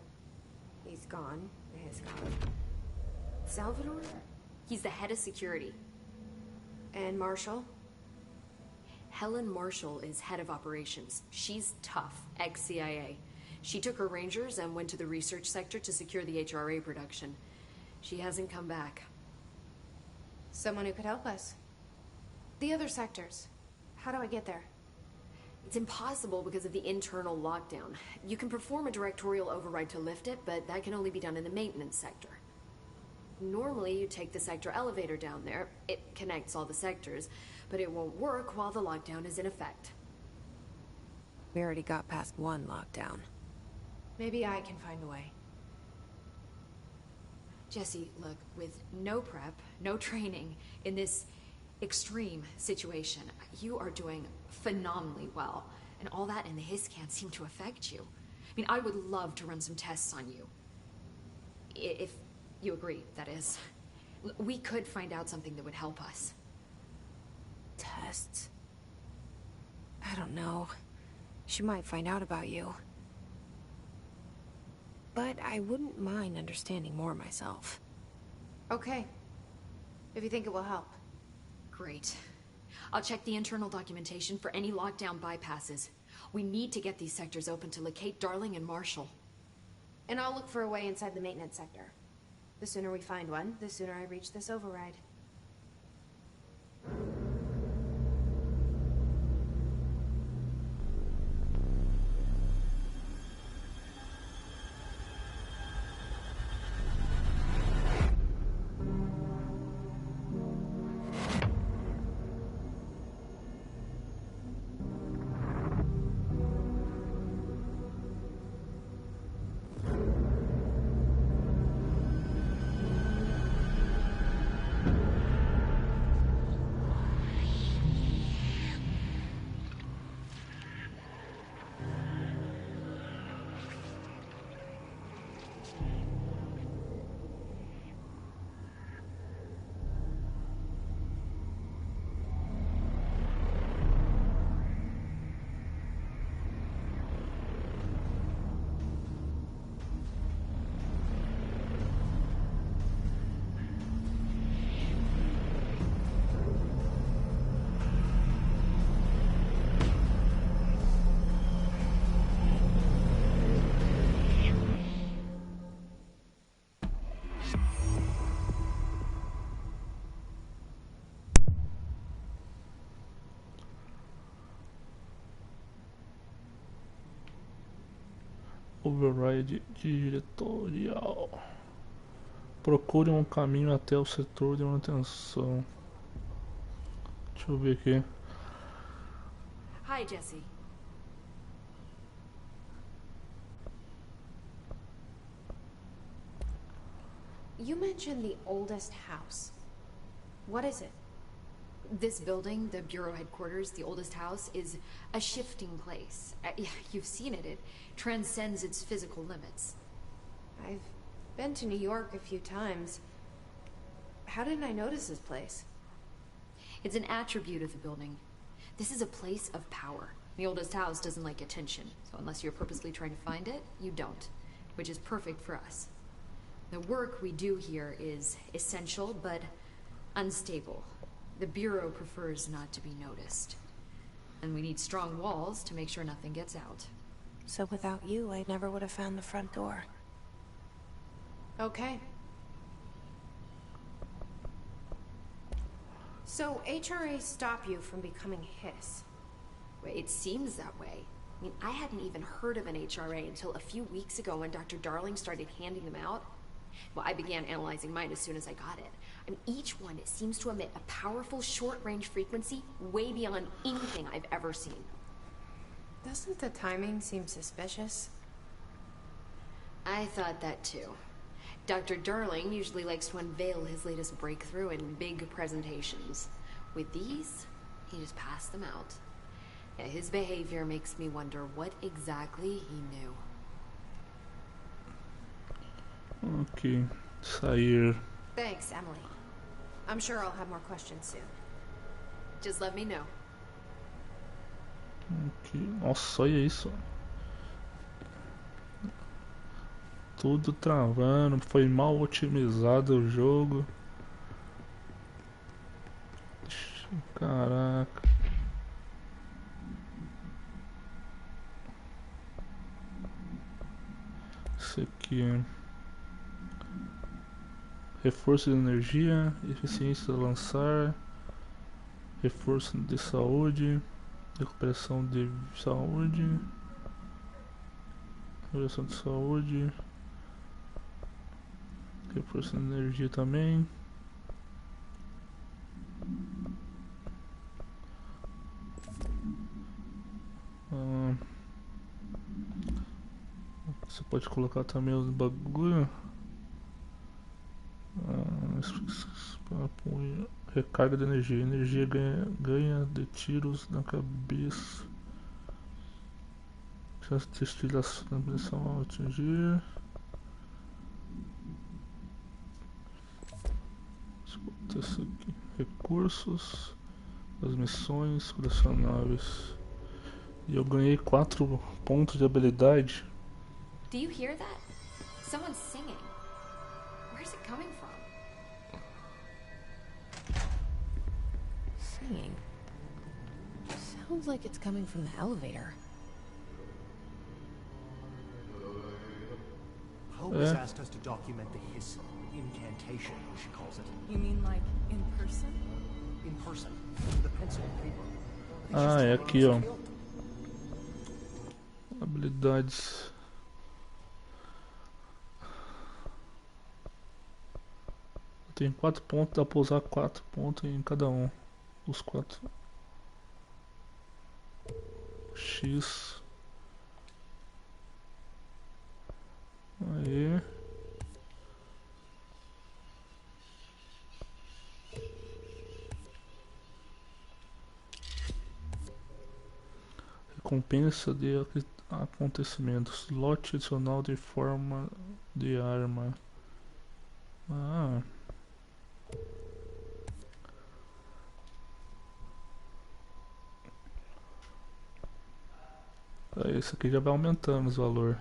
he's gone. He's gone. Salvador? He's the head of security. And Marshall? Helen Marshall is head of operations. She's tough, ex-CIA. She took her Rangers and went to the research sector to secure the HRA production. She hasn't come back. Someone who could help us. The other sectors. How do I get there? It's impossible because of the internal lockdown. You can perform a directorial override to lift it, but that can only be done in the maintenance sector. Normally, you take the sector elevator down there. It connects all the sectors, but it won't work while the lockdown is in effect. We already got past one lockdown. Maybe I can find a way. Jesse, look, with no prep, no training, in this extreme situation, you are doing phenomenally well. And all that and the hiss can't seem to affect you. I mean, I would love to run some tests on you. If you agree, that is. We could find out something that would help us. Tests? I don't know. She might find out about you. But I wouldn't mind understanding more myself. Okay. If you think it will help. Great. I'll check the internal documentation for any lockdown bypasses. We need to get these sectors open to locate Darling and Marshall. And I'll look for a way inside the maintenance sector. The sooner we find one, the sooner I reach this override. Override diretorial. Procure um caminho até o setor de manutenção. Deixa eu ver aqui. Hi, Jesse. You mentioned the oldest house. What is it? This building, the Bureau headquarters, the oldest house, is a shifting place. You've seen it. It transcends its physical limits. I've been to New York a few times. How didn't I notice this place? It's an attribute of the building. This is a place of power. The oldest house doesn't like attention, so unless you're purposely trying to find it, you don't, which is perfect for us. The work we do here is essential, but unstable. The Bureau prefers not to be noticed. And we need strong walls to make sure nothing gets out. So without you, I never would have found the front door. Okay. So HRA stop you from becoming Hiss? It seems that way. I mean, I hadn't even heard of an HRA until a few weeks ago when Dr. Darling started handing them out. Well, I began analyzing mine as soon as I got it. I mean, each one seems to emit a powerful short-range frequency way beyond anything I've ever seen. Doesn't the timing seem suspicious? I thought that too. Dr. Darling usually likes to unveil his latest breakthrough in big presentations. With these, he just passed them out. Yeah, his behavior makes me wonder what exactly he knew. Ok, sair. Thanks, Emily. I'm sure I'll have more questions soon. Just let me know. Ok, nossa, olha isso. Tudo travando, foi mal otimizado o jogo. Caraca. Isso aqui é reforço de energia, eficiência de lançar, reforço de saúde, recuperação de saúde, recuperação de saúde, reforço de energia também. Você pode colocar também os bagulho. Recarga de energia. Energia ganha de tiros na cabeça. Chance de destilação na pressão ao atingir. Isso aqui. Recursos. As missões colecionáveis. E eu ganhei 4 pontos de habilidade. Do you hear that? Someone's singing. Where's it coming from? Singing. Sounds like it's coming from the elevator. Pope has asked us to document the hiss incantation, as she calls it. You mean like in person? In person. The pencil and paper. Ah, é aqui, ó. Habilidades. Tem 4 pontos, dá pra usar 4 pontos em cada um. Os 4. X. Aí. Recompensa de acontecimentos. Lote adicional de forma de arma. Ah. Esse aqui já vai aumentando os valores.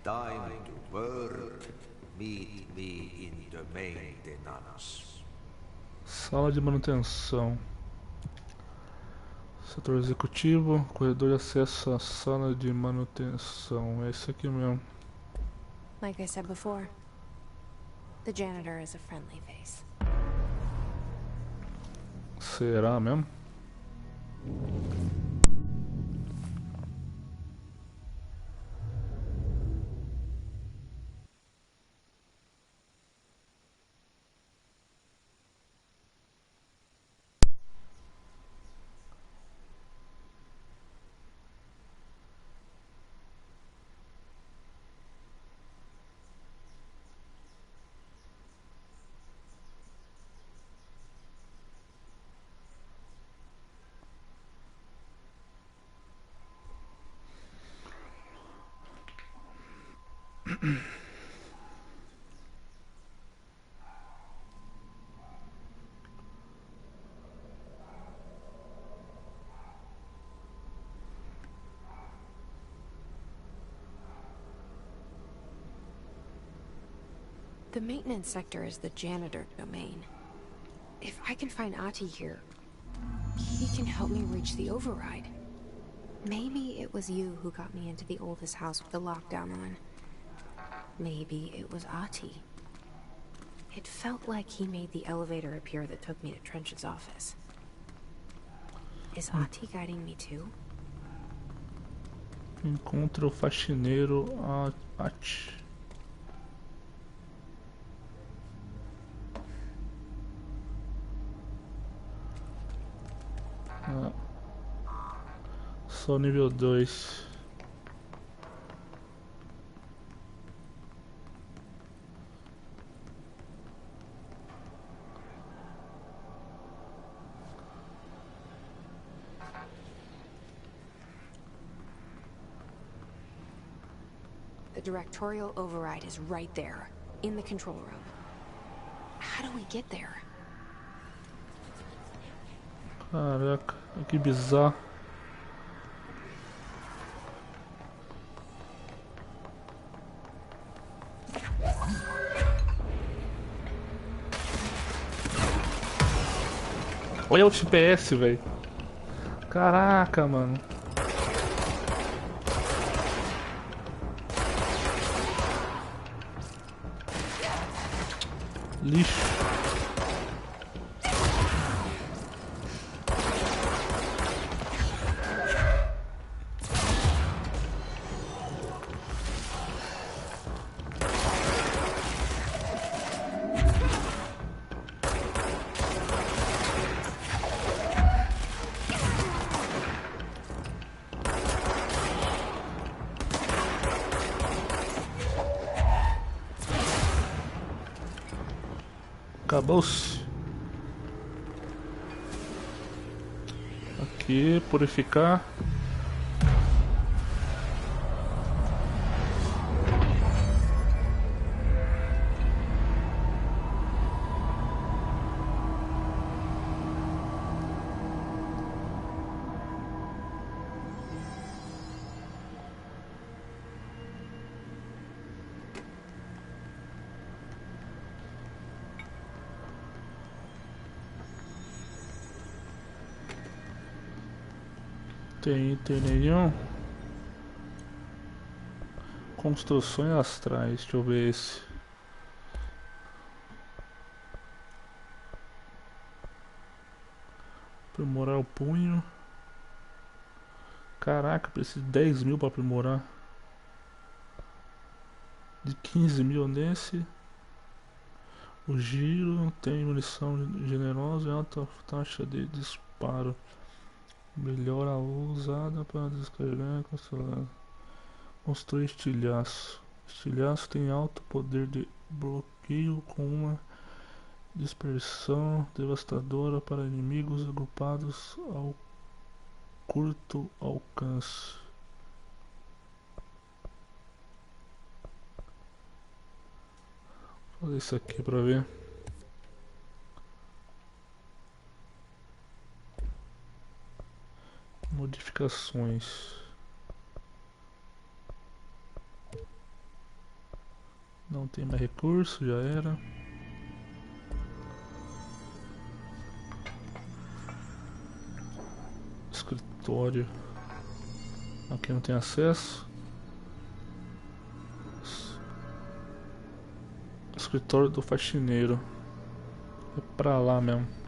Time to work. Meet me in the maintenance. Sala de manutenção. Setor executivo, corredor de acesso à sala de manutenção. É esse aqui mesmo. Like I said before, the janitor is a friendly face. Será mesmo? The maintenance sector is the janitor domain. If I can find Ahti here, he can help me reach the override. Maybe it was you who got me into the oldest house with the lockdown on. Maybe it was Ahti. It felt like he made the elevator appear that took me to Trench's office. Is Ahti guiding me too? Encontre o faxineiro Ahti. Só nível 2. The directorial override is right there, in the control room. How do we get there? Caraca, que bizarro. Olha o FPS, velho. Caraca, mano. Lixo. Acabou-se. Aqui, purificar. Tem item nenhum. Construções astrais, deixa eu ver esse. Aprimorar o punho. Caraca, preciso de 10 mil para aprimorar. De 15 mil nesse. O giro tem munição generosa e alta taxa de disparo. Melhora a usada para descarregar e construir estilhaço. Estilhaço tem alto poder de bloqueio com uma dispersão devastadora para inimigos agrupados ao curto alcance. Vou fazer isso aqui para ver. Modificações. Não tem mais recurso, já era. Escritório. Aqui não tem acesso. Escritório do faxineiro. É pra lá mesmo.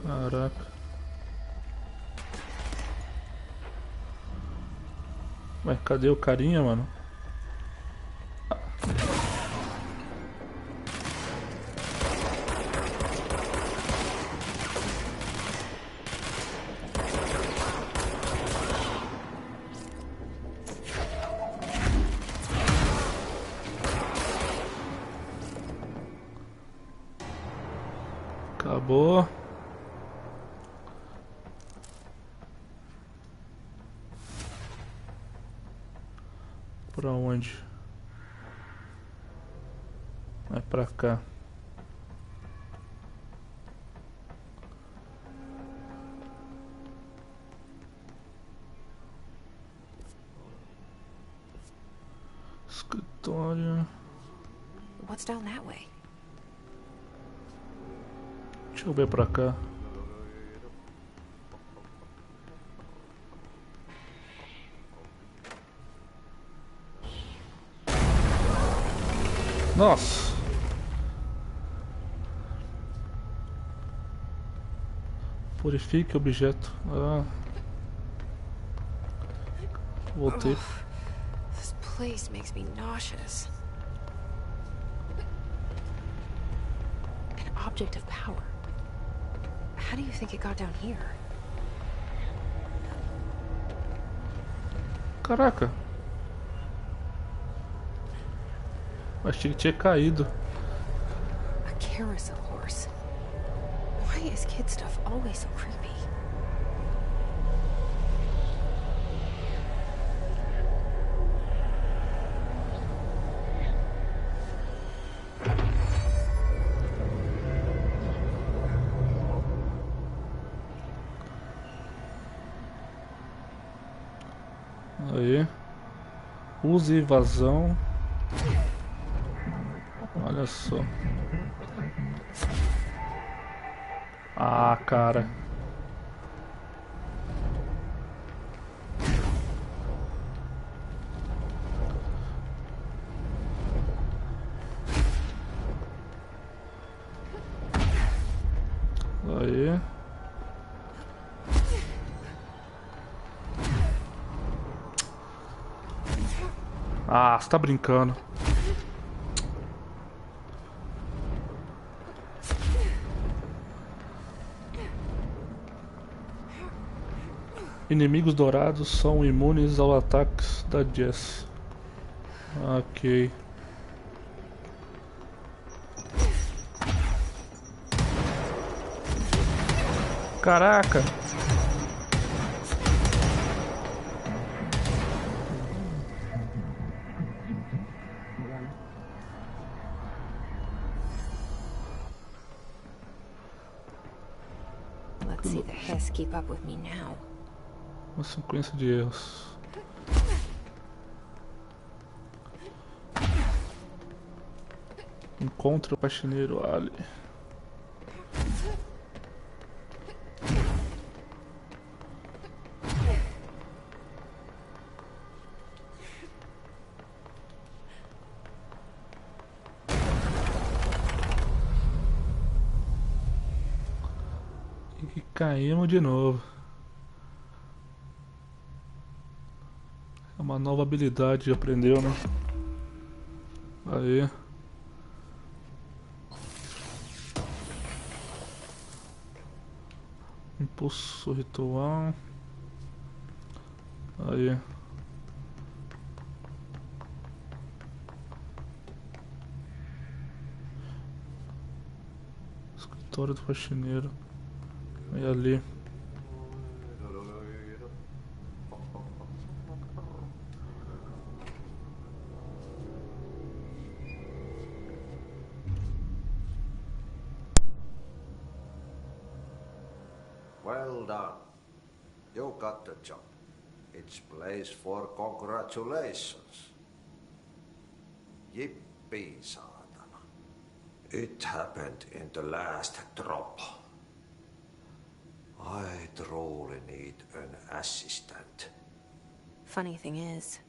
Caraca. Ué, cadê o carinha, mano? Acabou. Pra onde? É pra cá. Escritório. What's down that way? Deixa eu ver pra cá. Nossa! Purifique objeto. Ah. Voltei. This place makes me nauseous. An object of power. How do you think it got down here? Caraca! Achei que tinha caído. A carousel horse. Why is kid stuff always so creepy? Aí. Use evasão. Olha só. Ah, cara. Aí. Ah, você tá brincando. Inimigos dourados são imunes aos ataques da Jess. Ok. Caraca! Let's see the Hess keep up with me now. Uma sequência de erros. Encontre o faxineiro Ali. E caímos de novo. É uma nova habilidade que aprendeu, né? Aí. Impulso ritual. Aí. Escritório do faxineiro. Aí ali. Well done. You got the job. It's place for congratulations. Yippee, saatana. It happened in the last drop. I truly need an assistant. Funny thing is,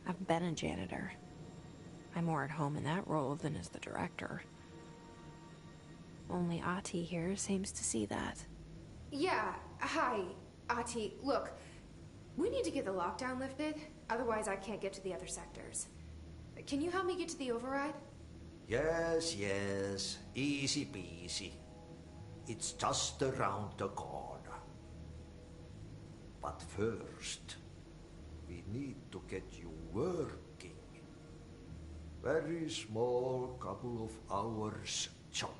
I've been a janitor. I'm more at home in that role than as the director. Only Ati here seems to see that. Yeah, hi, Ati. Look, we need to get the lockdown lifted, otherwise I can't get to the other sectors. Can you help me get to the override? Yes, yes. Easy peasy. It's just around the corner. But first, we need to get you working. Very small, couple of hours job.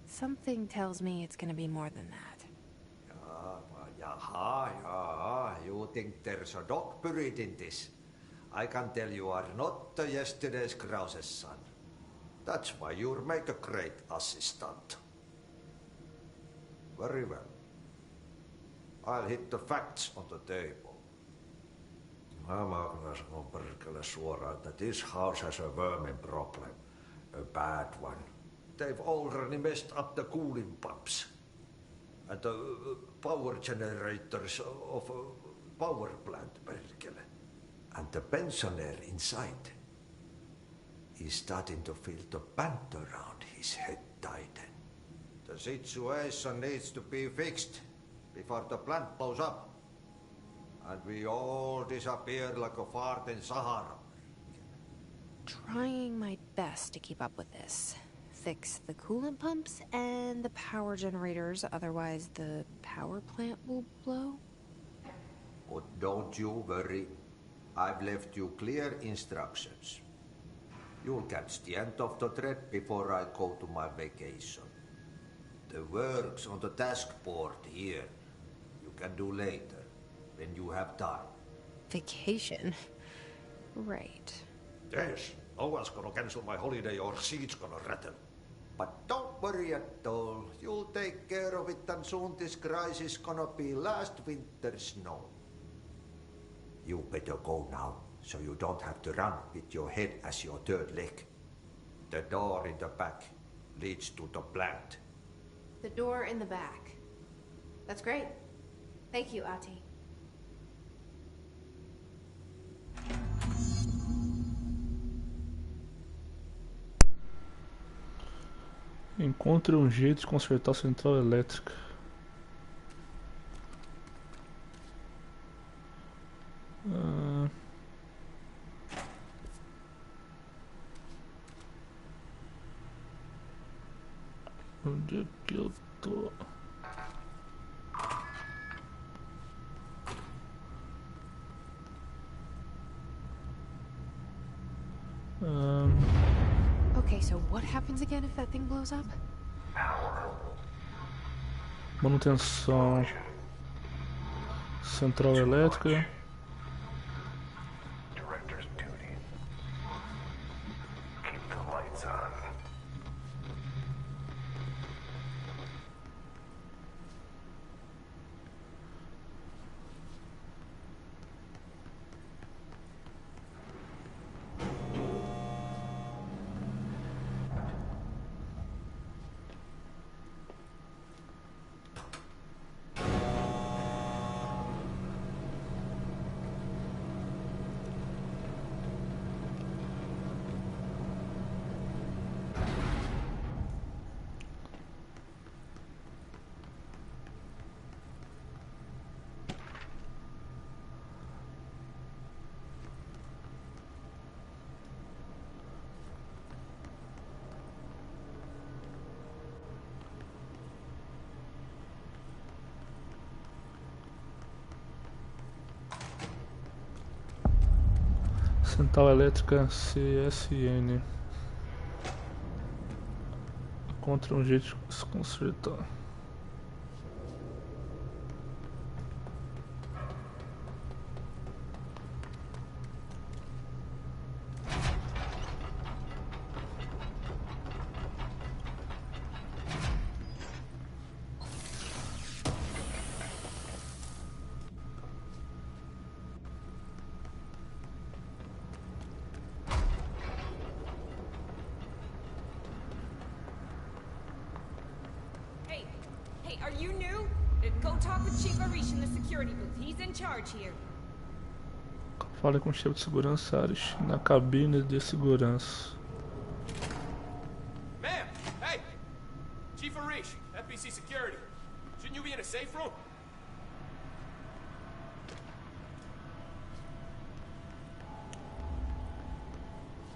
Something tells me it's gonna be more than that. Jaha, you think there's a dog buried in this? I can tell you are not yesterday's Krause's son. That's why you'll make a great assistant. Very well. I'll hit the facts on the table. Mä sanon perkele suoraan, että this house has a vermin problem. A bad one. They've already messed up the cooling pumps. And the power generators of a power plant, perkele. And the pensioner inside is starting to feel the band around his head tighten. The situation needs to be fixed before the plant blows up. And we all disappear like a fart in Sahara. Trying my best to keep up with this. Fix the coolant pumps and the power generators, otherwise the power plant will blow. But don't you worry. I've left you clear instructions. You'll catch the end of the thread before I go to my vacation. The work's on the task board here. You can do later, when you have time. Vacation? Right. Yes, no one's gonna cancel my holiday or seat's gonna rattle. But don't worry at all. You'll take care of it and soon this crisis gonna be last winter's snow. You better go now, so you don't have to run with your head as your third leg. The door in the back leads to the plant. The door in the back. That's great. Thank you, Ahti. Encontre jeito de consertar a central elétrica. Onde é que eu tô? Okay, so what happens again if that thing blows up? Manutenção. Central elétrica. Director's duty. Keep the lights on. Central elétrica CSN. Encontre jeito de se consertar. Hey, are you new? Go talk with Chief Arish in the security booth. He's in charge here. Fale com o chefe de segurança Arish na cabine de segurança. Ma'am, hey! Chief Arish, FBC Security. Shouldn't you be in a safe room?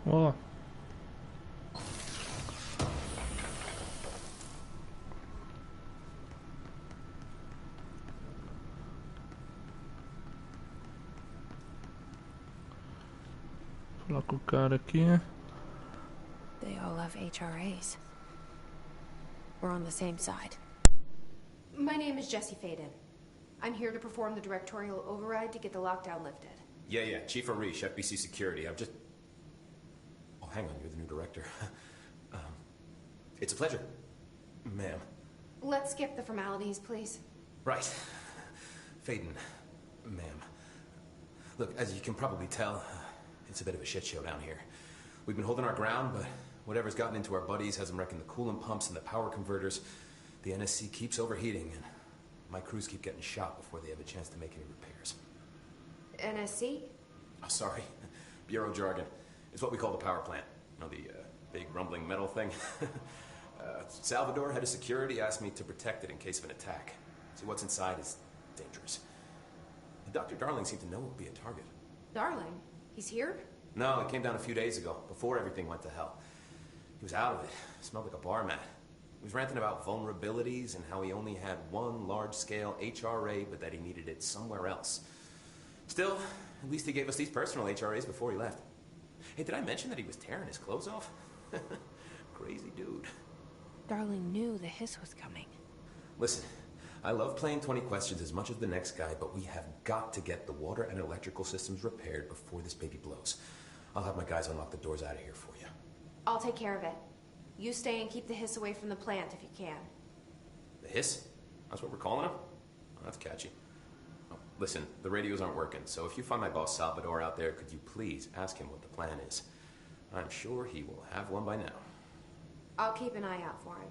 Ó. Falar com o cara aqui. They all have HRAs. We're on the same side. My name is Jesse Faden. I'm here to perform the directorial override to get the lockdown lifted. Yeah, Chief Arish, FBC Security. I'm just... Oh, hang on, you're the new director. It's a pleasure, ma'am. Let's skip the formalities, please. Right. Faden, ma'am. Look, as you can probably tell, it's a bit of a shit show down here. We've been holding our ground, but whatever's gotten into our buddies has them wrecking the coolant pumps and the power converters. The NSC keeps overheating, and my crews keep getting shot before they have a chance to make any repairs. NSC? Oh, sorry. Bureau jargon. It's what we call the power plant. You know, the big rumbling metal thing? Salvador, head of security, asked me to protect it in case of an attack. See, what's inside is dangerous. And Dr. Darling seemed to know it would be a target. Darling? He's here? No, he came down a few days ago, before everything went to hell. He was out of it. Smelled like a bar mat. He was ranting about vulnerabilities and how he only had one large-scale HRA, but that he needed it somewhere else. Still, at least he gave us these personal HRAs before he left. Hey, did I mention that he was tearing his clothes off? Crazy dude. Darling knew the hiss was coming. Listen, I love playing 20 questions as much as the next guy, but we have got to get the water and electrical systems repaired before this baby blows. I'll have my guys unlock the doors out of here for you. I'll take care of it. You stay and keep the hiss away from the plant if you can. The hiss? That's what we're calling him? Oh, that's catchy. Oh, listen, the radios aren't working, so if you find my boss Salvador out there, could you please ask him what the plan is? I'm sure he will have one by now. I'll keep an eye out for him.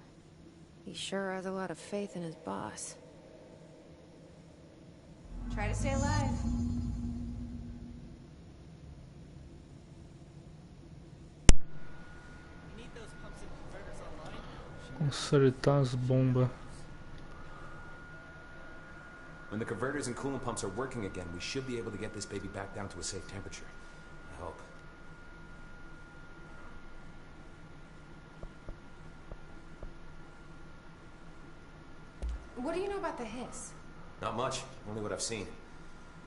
He sure has a lot of faith in his boss. Try to stay alive. Consertar as bombas. When the converters and coolant pumps are working again, we should be able to get this baby back down to a safe temperature. I hope. What do you know about the hiss? Not much, only what I've seen.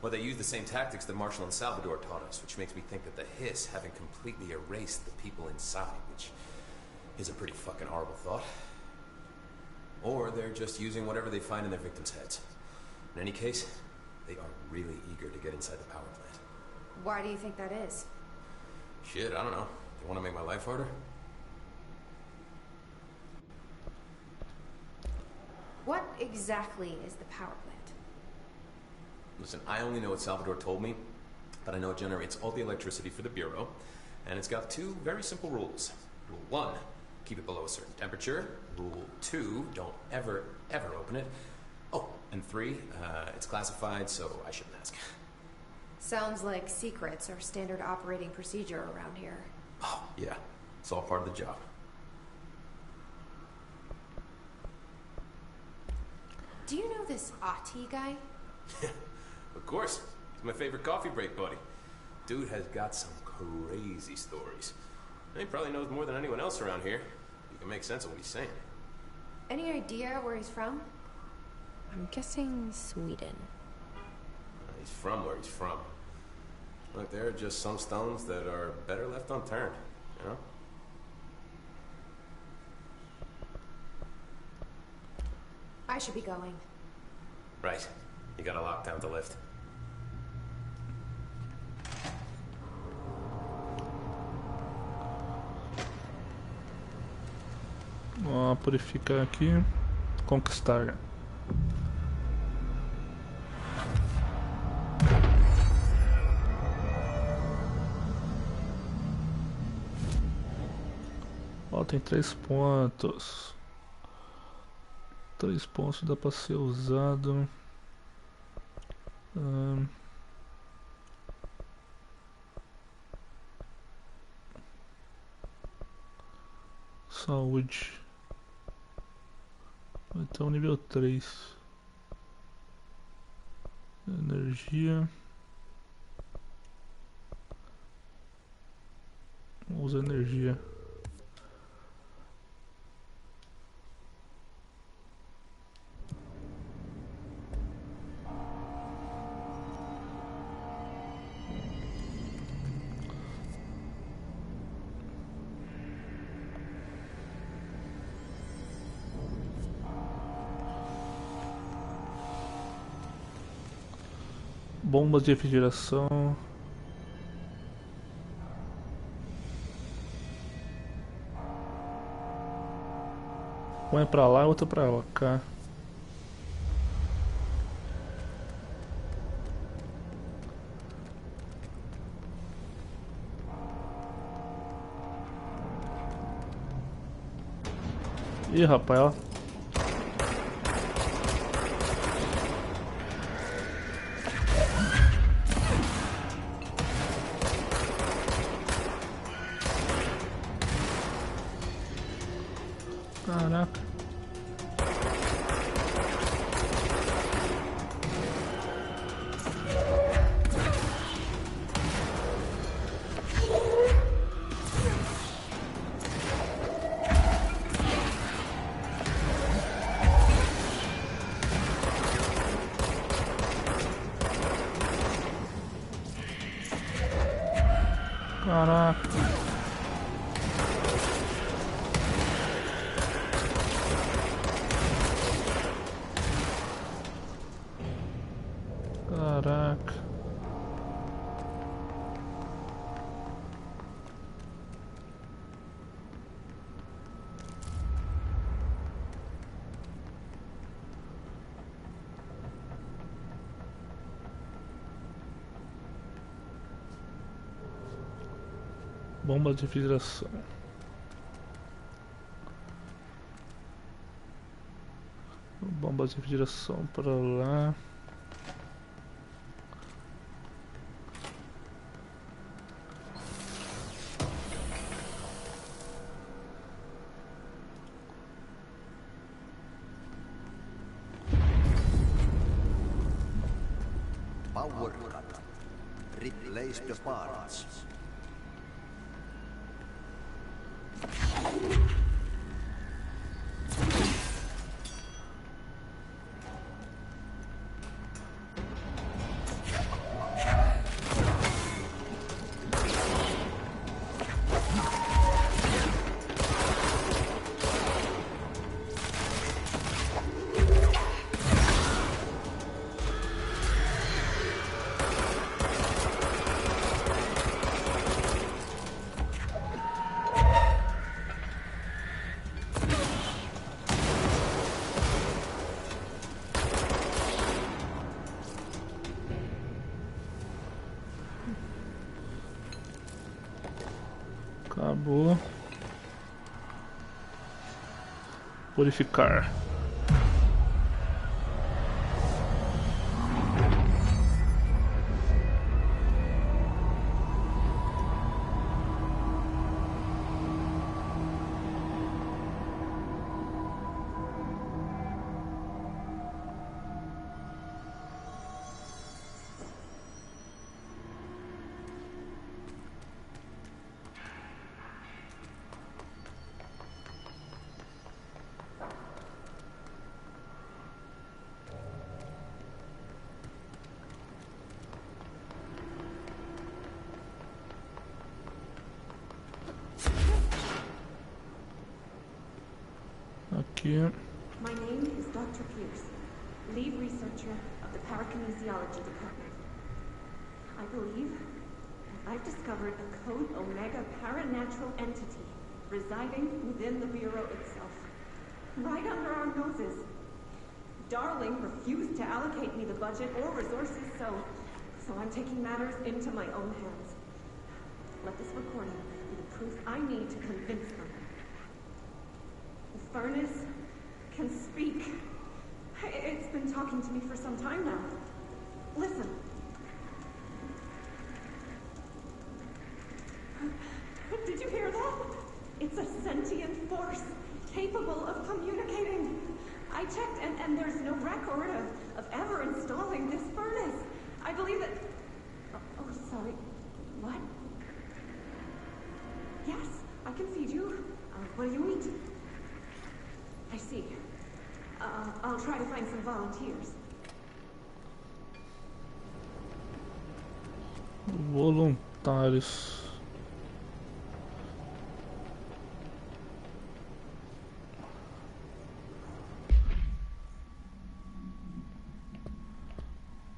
Well, they use the same tactics that Marshall and Salvador taught us, which makes me think that the hiss haven't completely erased the people inside, which is a pretty fucking horrible thought. Or they're just using whatever they find in their victims' heads. In any case, they are really eager to get inside the power plant. Why do you think that is? Shit, I don't know. They want to make my life harder? What exactly is the power plant? Listen, I only know what Salvador told me, but I know it generates all the electricity for the Bureau, and it's got two very simple rules. Rule 1, keep it below a certain temperature. Rule 2, don't ever open it. Oh, and 3, it's classified, so I shouldn't ask. Sounds like secrets are standard operating procedure around here. Oh, yeah. It's all part of the job. Do you know this Ati guy? Of course. He's my favorite coffee break buddy. Dude has got some crazy stories. And he probably knows more than anyone else around here. You can make sense of what he's saying. Any idea where he's from? I'm guessing Sweden. He's from where he's from. Look, there are just some stones that are better left unturned, you know? I should be going. Right. You gotta lock down the lift. Vamos purificar aqui. Conquistar. Ó, tem 3 pontos. 3 pontos dá pra ser usado. Saúde. Então nível 3. Energia. Usa energia. Bombas de refrigeração. Um é pra lá e outro pra cá. Ih, rapaz, ó. Caraca. Caraca. Caraca. Bombas de refrigeração. Bombas de refrigeração para lá. Power cut. Replace the parts. Acabou. Purificar. Aqui. My name is Dr. Pierce, lead researcher of the Parakinesiology Department. I believe that I've discovered a Code Omega paranatural entity residing within the Bureau itself, right under our noses. Darling refused to allocate me the budget or resources, so I'm taking matters into my own hands. Let this recording be the proof I need to convince them. The furnace can speak. It's been talking to me for some time now. Listen. Did you hear that? It's a sentient force capable of communicating. I checked and there's no record of ever installing this furnace. I believe that... Oh, sorry. What? Yes, I can feed you. What do you eat? I see. I'll try to find some volunteers. Voluntários.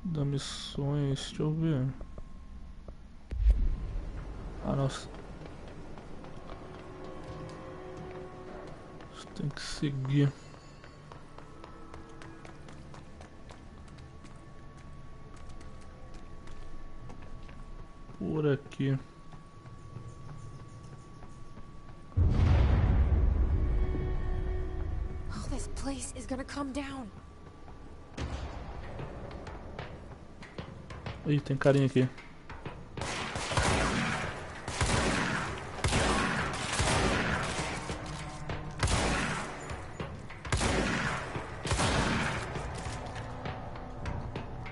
Da missões, deixa eu ver. Ah, nossa. Tem que seguir. Por aqui. Oh, this place is gonna come down. Ih, tem carinha aqui.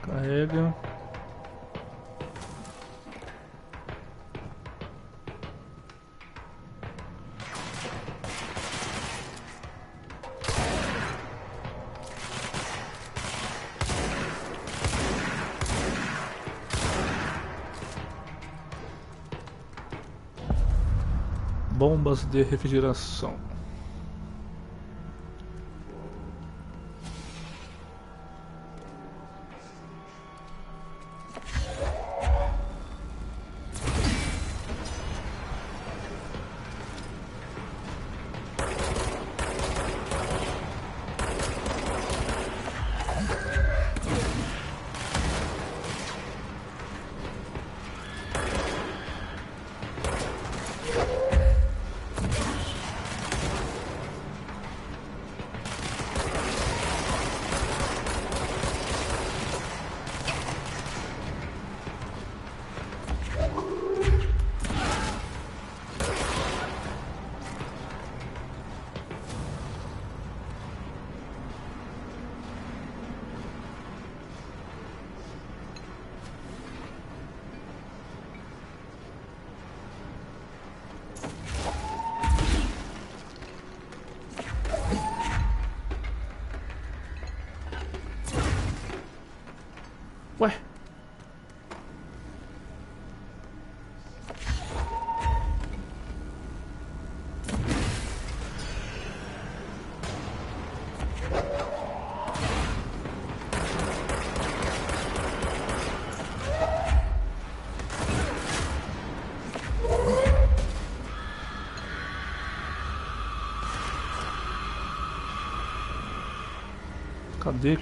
Carrega. Bombas de refrigeração. Ué. Cadê?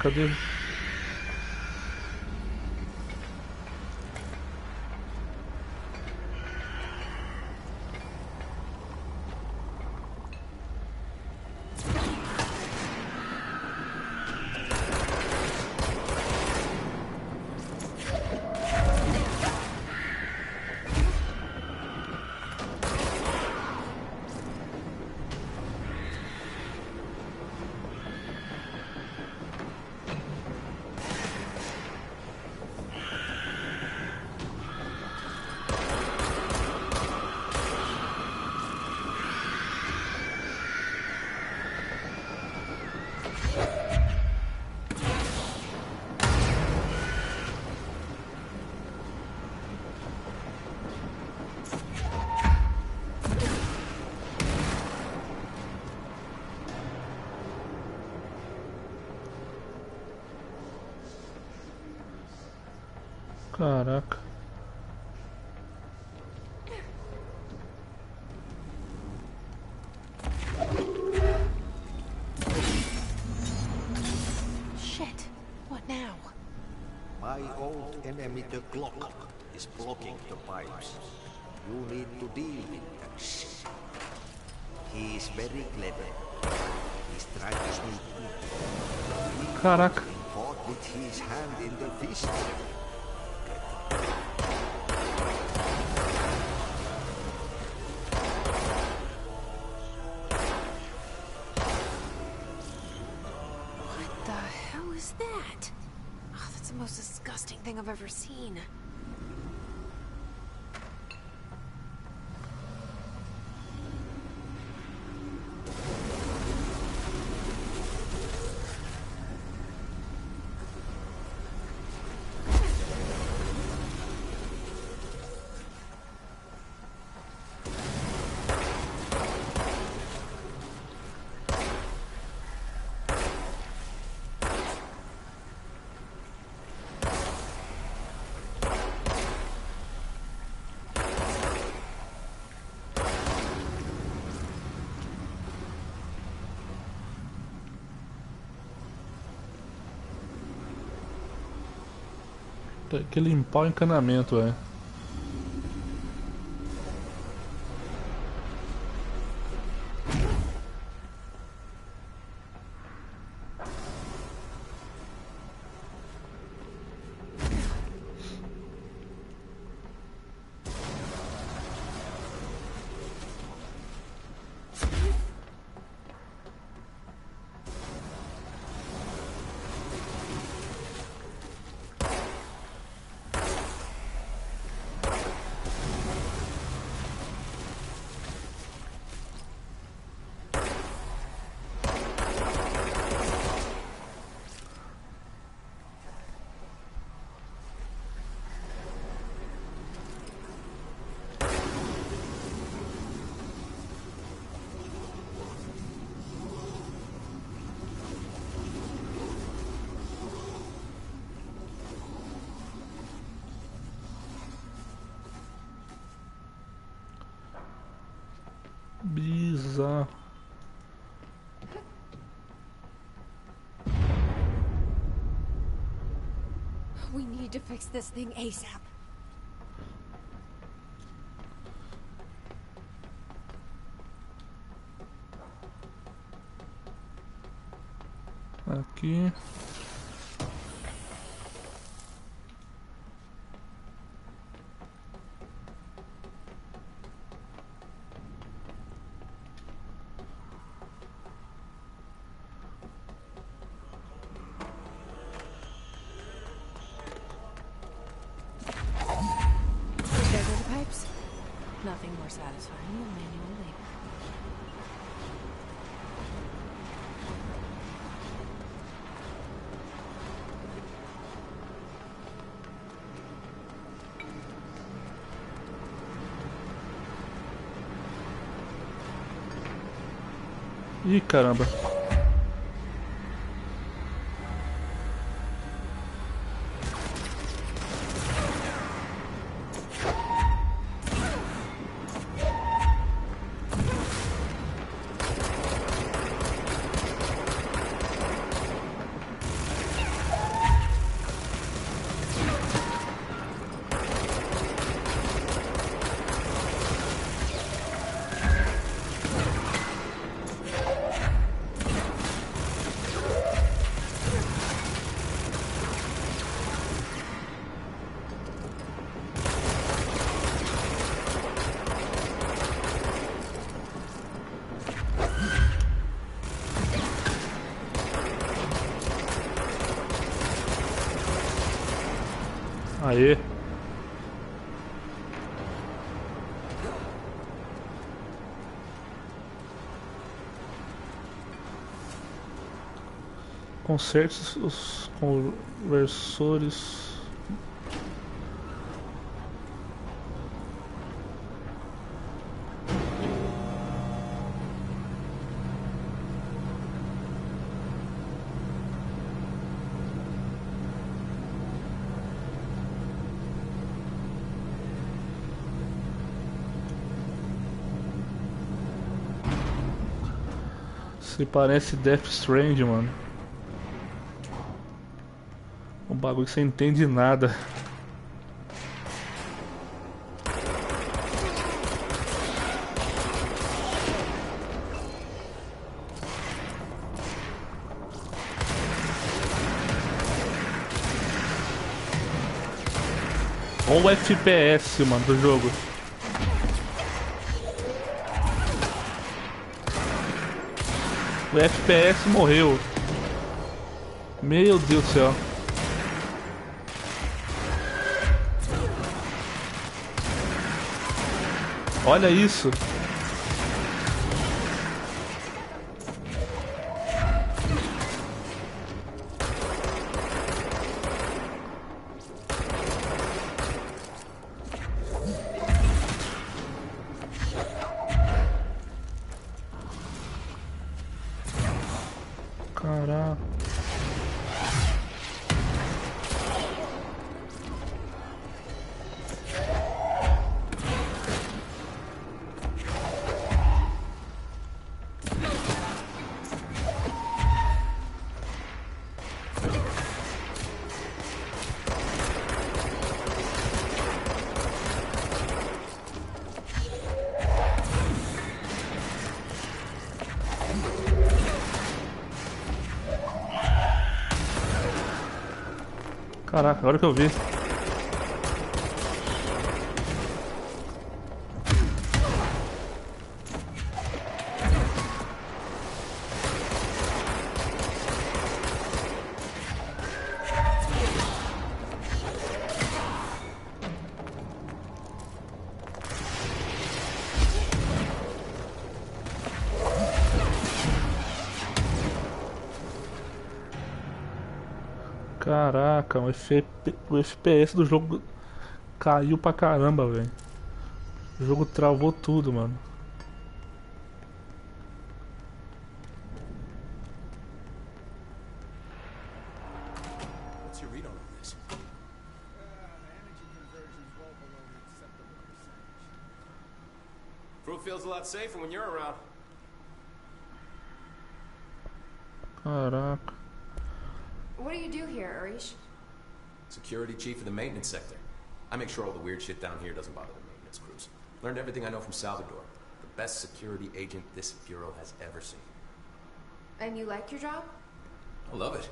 Caraca. Shit. What now? My old enemy, the clock, is blocking the pipes. You need to deal with that shit. He is very clever. He's trying to sneak in. Caraca. Caught with his hand in the fist. What the hell is that? Oh, that's the most disgusting thing I've ever seen. Tem que limpar o encanamento, é. Bizarro. We need to fix this thing ASAP. Aqui. There go the pipes. Nothing more satisfying than manual labor. Ih, caramba. Aê. Conserte os conversores. Se parece Death Stranding, mano. Um bagulho que você entende nada. Olha o FPS, mano, do jogo. O FPS morreu. Meu Deus do céu. Olha isso. Caraca. Caraca, agora que eu vi. Caraca, o FPS do jogo caiu pra caramba, velho. O jogo travou tudo, mano. What's your read on all this? Energy conversion's well below the acceptable percentage. Crew feels a lot safer when you're around. Caraca. What do you do here, Arish? Security chief of the maintenance sector. I make sure all the weird shit down here doesn't bother the maintenance crews. Learned everything I know from Salvador. The best security agent this bureau has ever seen. And you like your job? I love it.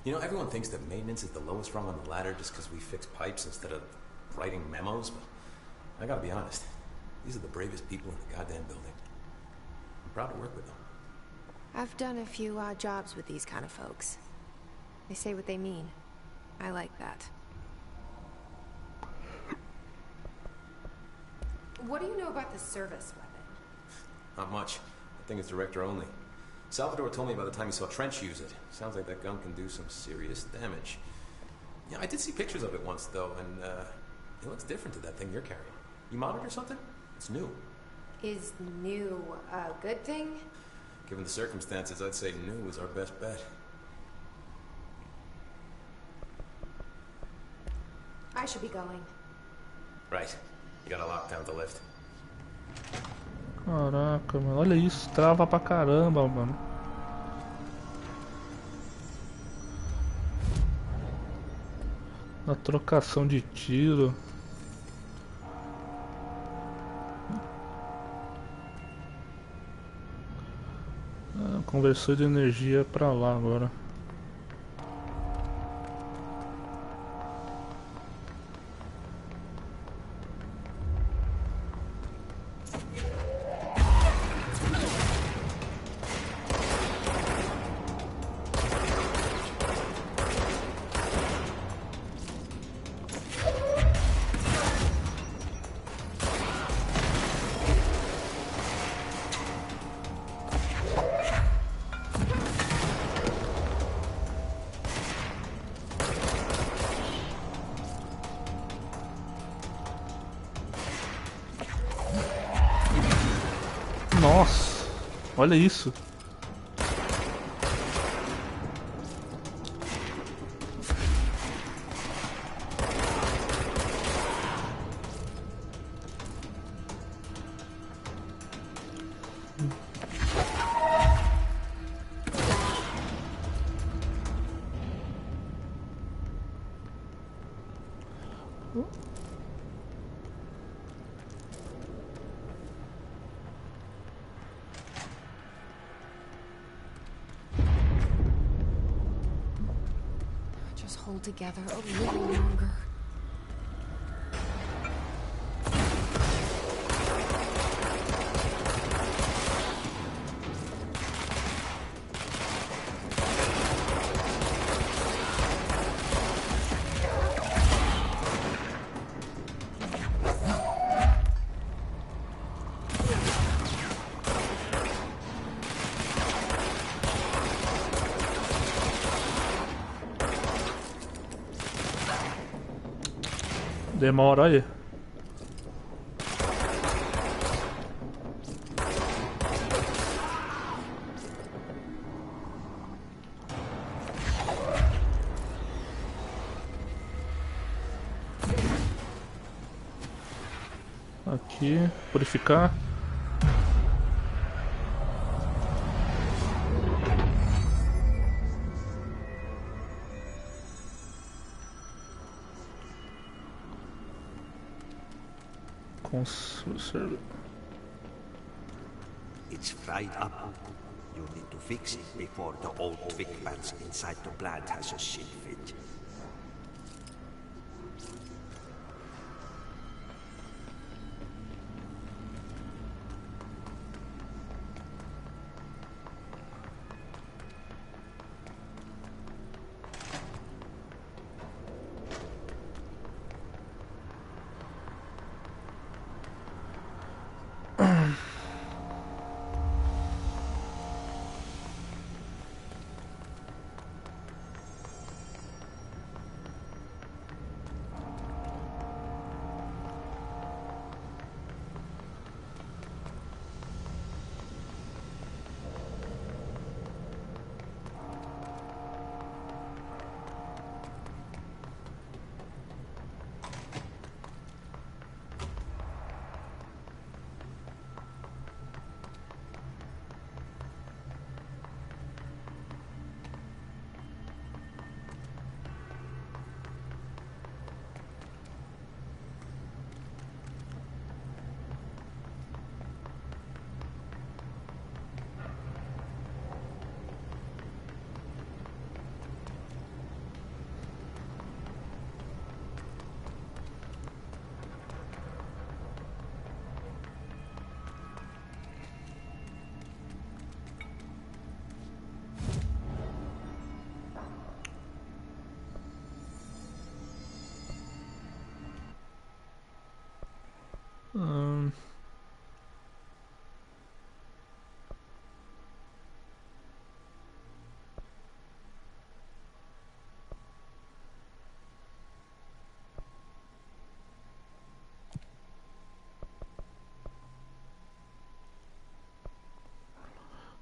You know, everyone thinks that maintenance is the lowest rung on the ladder just because we fix pipes instead of writing memos, but I gotta be honest. These are the bravest people in the goddamn building. I'm proud to work with them. I've done a few odd jobs with these kind of folks. They say what they mean. I like that. What do you know about the service weapon? Not much. I think it's director only. Salvador told me by the time he saw Trench use it. Sounds like that gun can do some serious damage. Yeah, I did see pictures of it once, though, and it looks different to that thing you're carrying. You modded or something? It's new. Is new a good thing? Given the circumstances, I'd say new is our best bet. I should be going. Right. You got a lockdown to lift. Caraca, mano. Olha isso. Trava pra caramba, mano. Na trocação de tiro. Conversor de energia pra lá agora. Nossa, olha isso. Just hold together a little longer. Demora, olha. Aqui, purificar. It's fried up. You need to fix it before the old Vic pants inside the plant has a shit fit.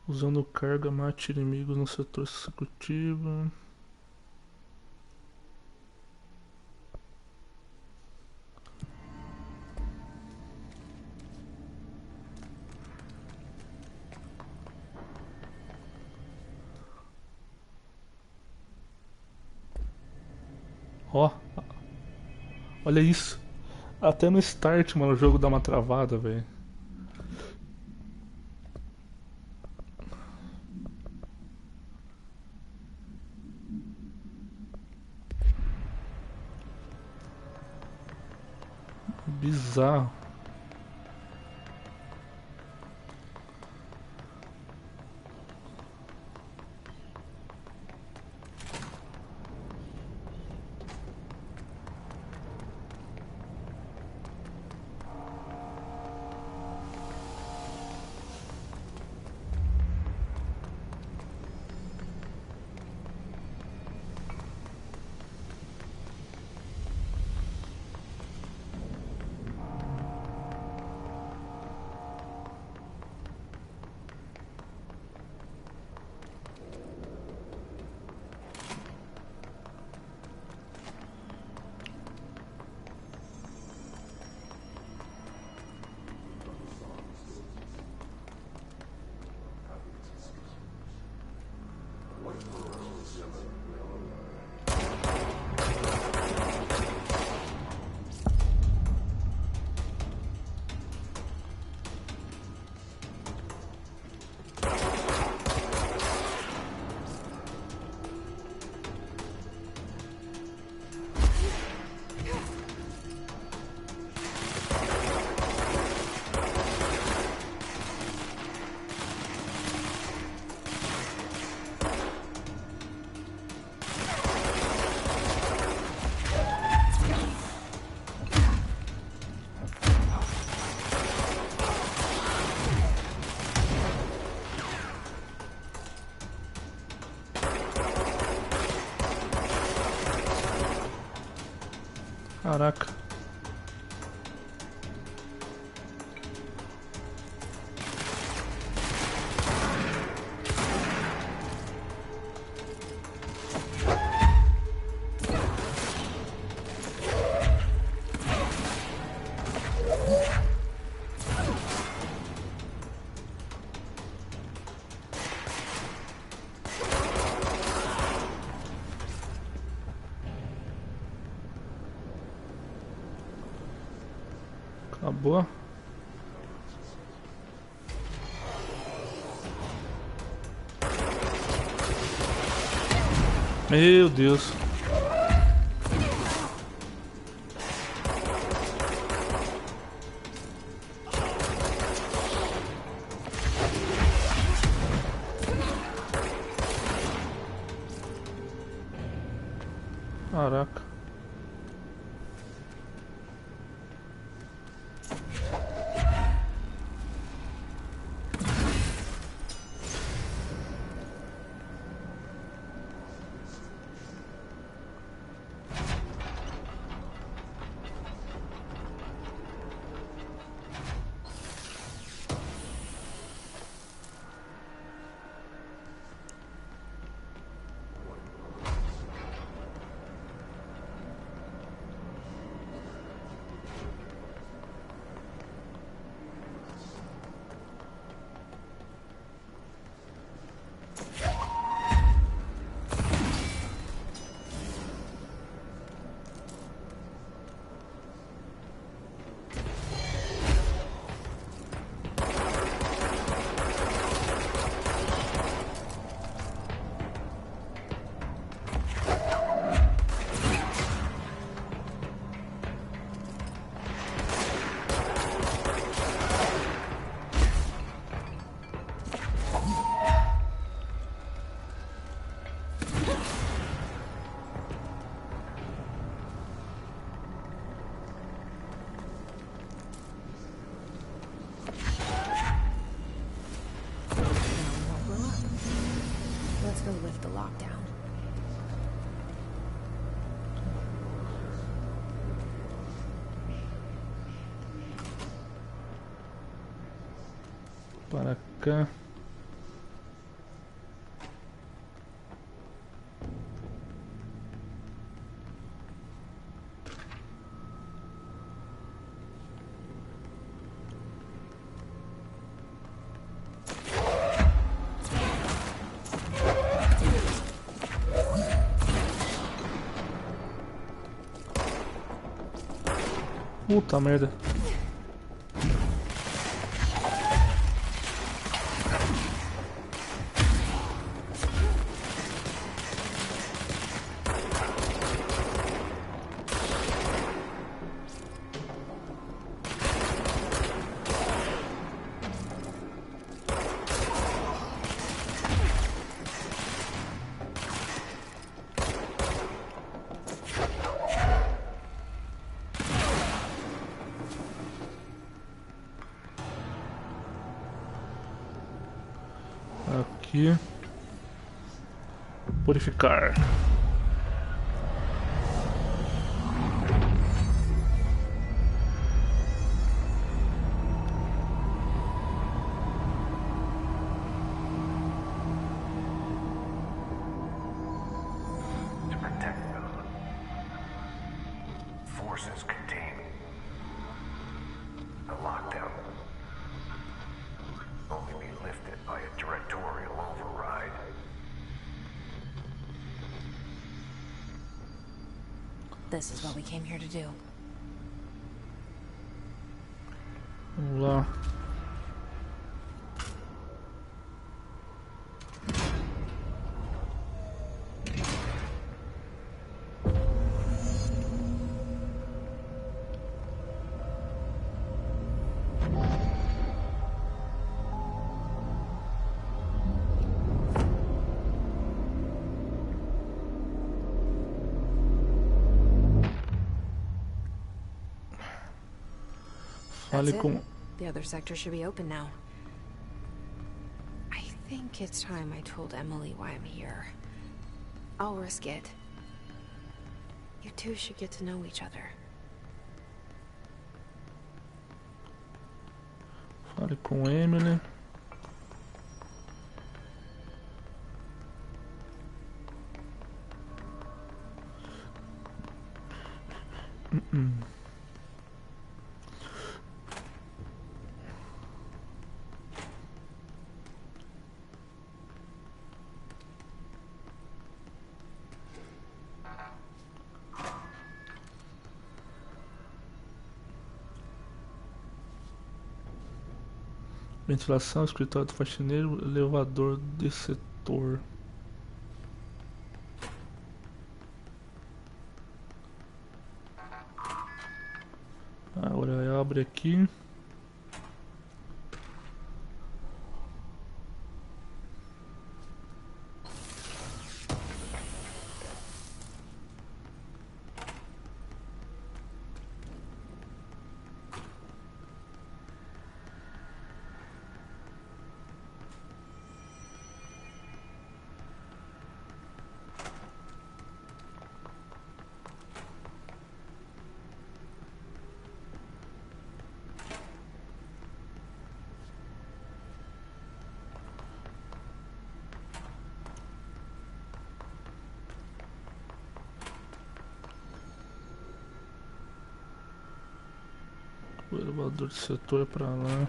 Usando carga, mate inimigos no setor executivo. Ó, olha isso. Até no start, mano, o jogo dá uma travada, velho. Bizarro. Caraca. Acabou. Meu Deus. Caraca. to lift the lockdown. Para cá. Puta merda. Aqui. Purificar. To protect them, forces contain the lockdown. Only be lifted by a directorial override. This is what we came here to do. Vamos lá. That's it. The other sector should be open now. I think it's time I told Emily why I'm here. I'll risk it. You two should get to know each other. Fale com Emily. Ventilação, escritório do faxineiro, elevador de setor. Agora abre aqui. O elevador de setor é pra lá.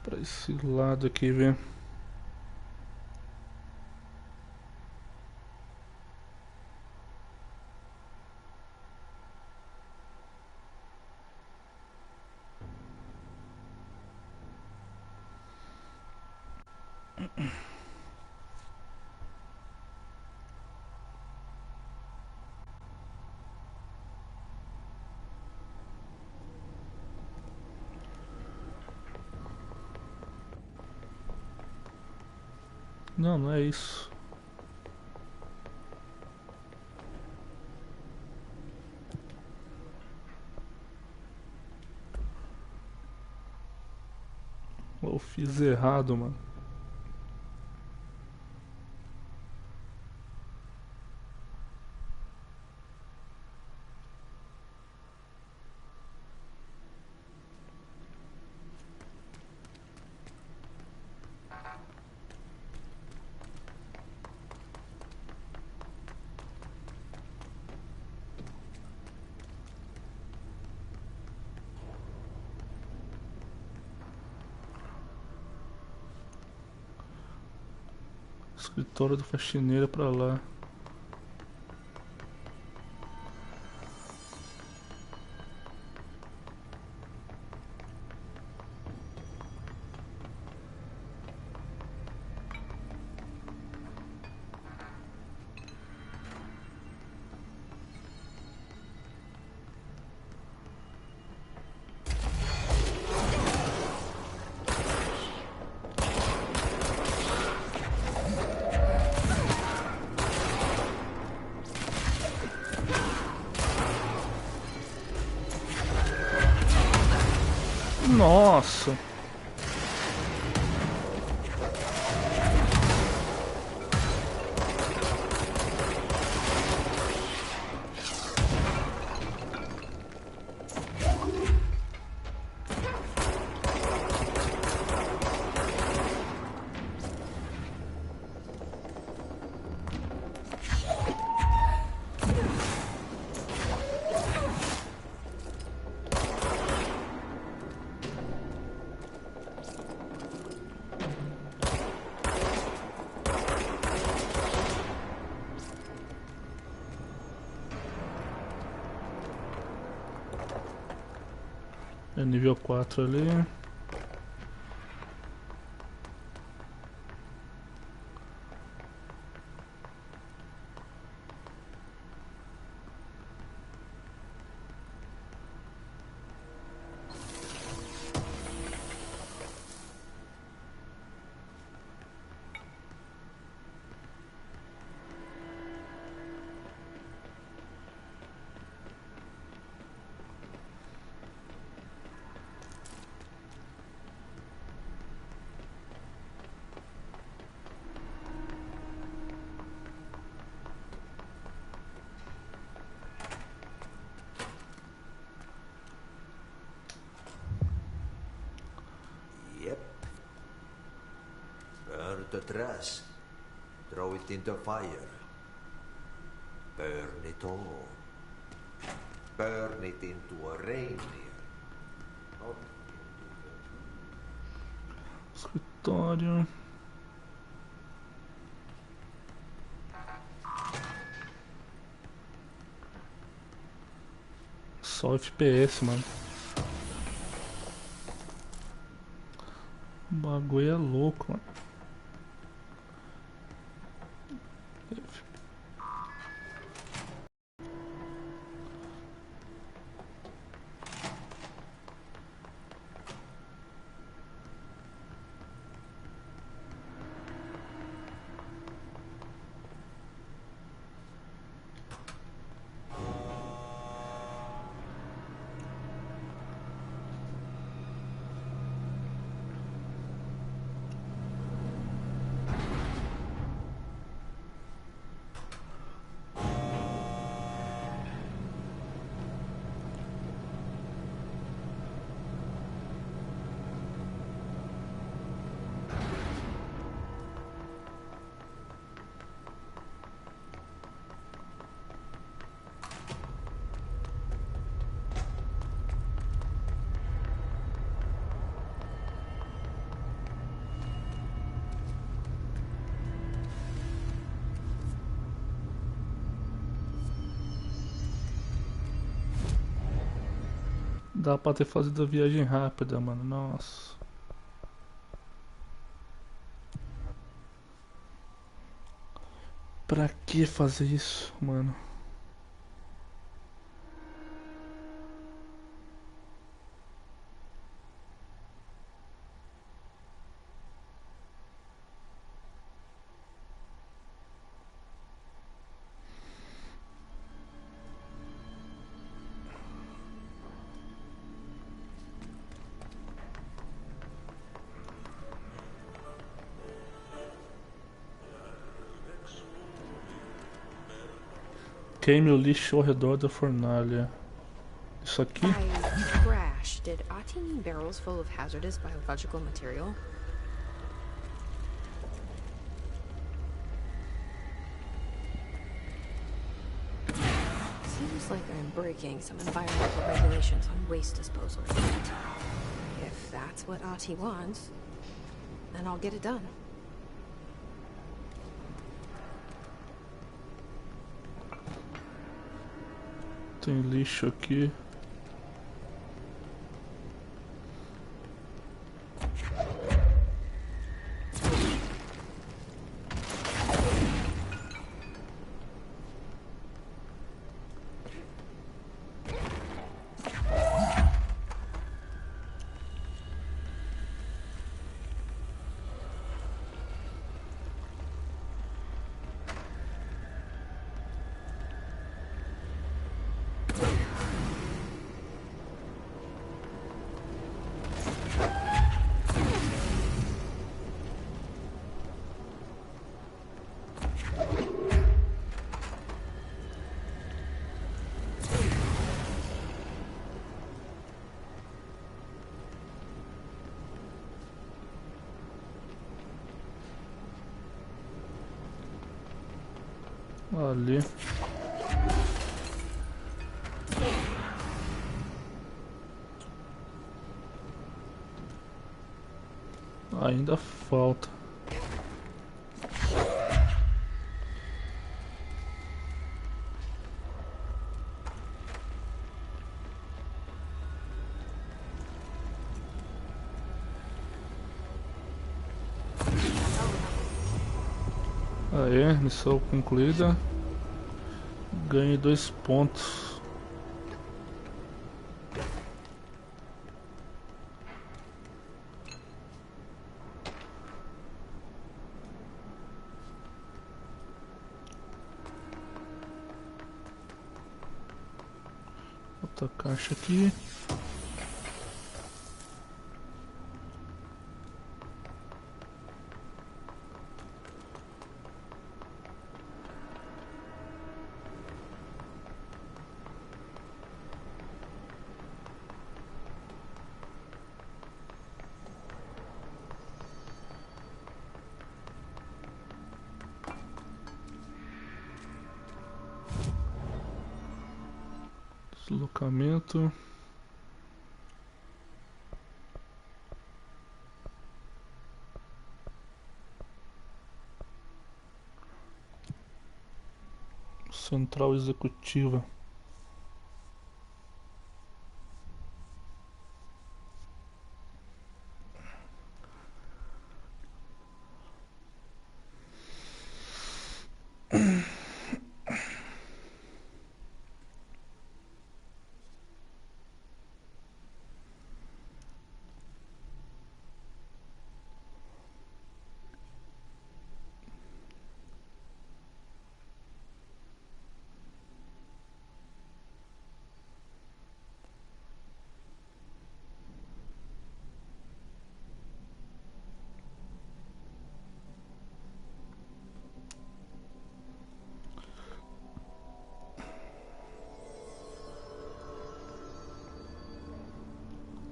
Pra esse lado aqui, ver. Não, não é isso. Eu fiz errado, mano. Escritório do faxineiro pra lá. Nossa. É nível 4 ali. Yep. Burn the trash. Throw it in the fire. Burn it all. Burn it into a reindeer. Not Escritório. Só FPS, mano. O bagulho é louco, mano. Dá pra ter fazido a viagem rápida, mano. Nossa. Pra que fazer isso, mano? Queime o lixo ao redor da fornalha. Isso aqui? By trash, did Ati mean barrels full of hazardous biological material? Seems like I'm breaking some environmental regulations on waste disposal. If that's what Ati wants, then I'll get it done. Tem lixo aqui. Ali. Ainda falta. Aê, missão concluída. Ganhei 2 pontos. Outra caixa aqui. Deslocamento. Central executiva.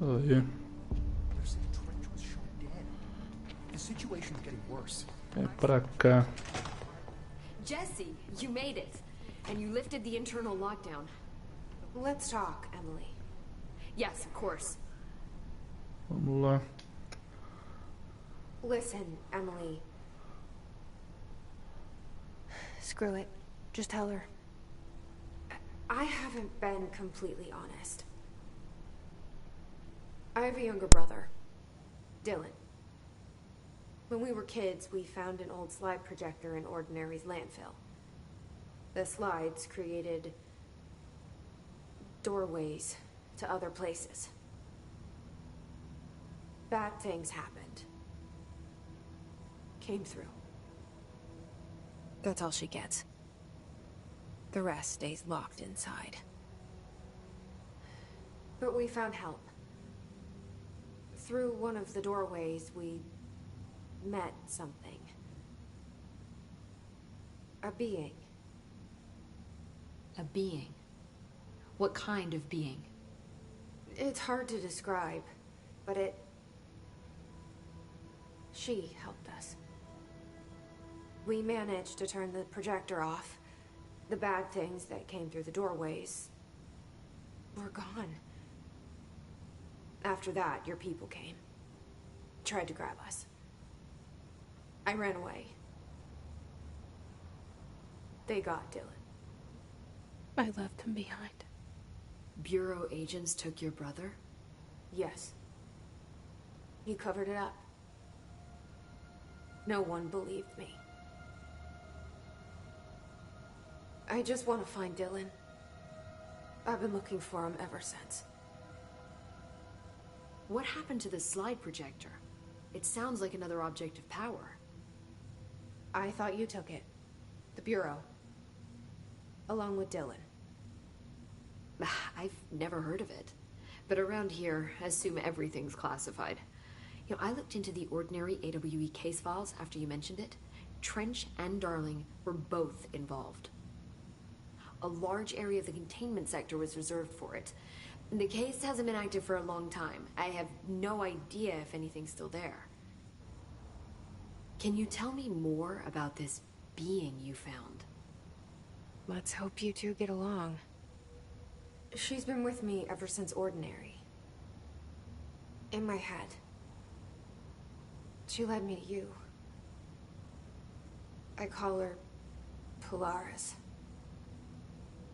Aí. É pra cá. Jesse, you made it. And you lifted the internal lockdown. Let's talk, Emily. Yes, of course. Vamos lá. Listen, Emily. Screw it. Just tell her. I haven't been completely honest. I have a younger brother, Dylan. When we were kids, we found an old slide projector in Ordinary's landfill. The slides created doorways to other places. Bad things happened. Came through. That's all she gets. The rest stays locked inside. But we found help. Through one of the doorways, we met something. A being. A being? What kind of being? It's hard to describe, but she helped us. We managed to turn the projector off. The bad things that came through the doorways were gone. After that, your people came. Tried to grab us. I ran away. They got Dylan. I left him behind. Bureau agents took your brother? Yes. You covered it up. No one believed me. I just want to find Dylan. I've been looking for him ever since. What happened to the slide projector? It sounds like another object of power. I thought you took it. The Bureau. Along with Dylan. I've never heard of it. But around here, I assume everything's classified. You know, I looked into the ordinary AWE case files after you mentioned it. Trench and Darling were both involved. A large area of the containment sector was reserved for it. The case hasn't been active for a long time. I have no idea if anything's still there. Can you tell me more about this being you found? Let's hope you two get along. She's been with me ever since Ordinary. In my head. She led me to you. I call her Polaris.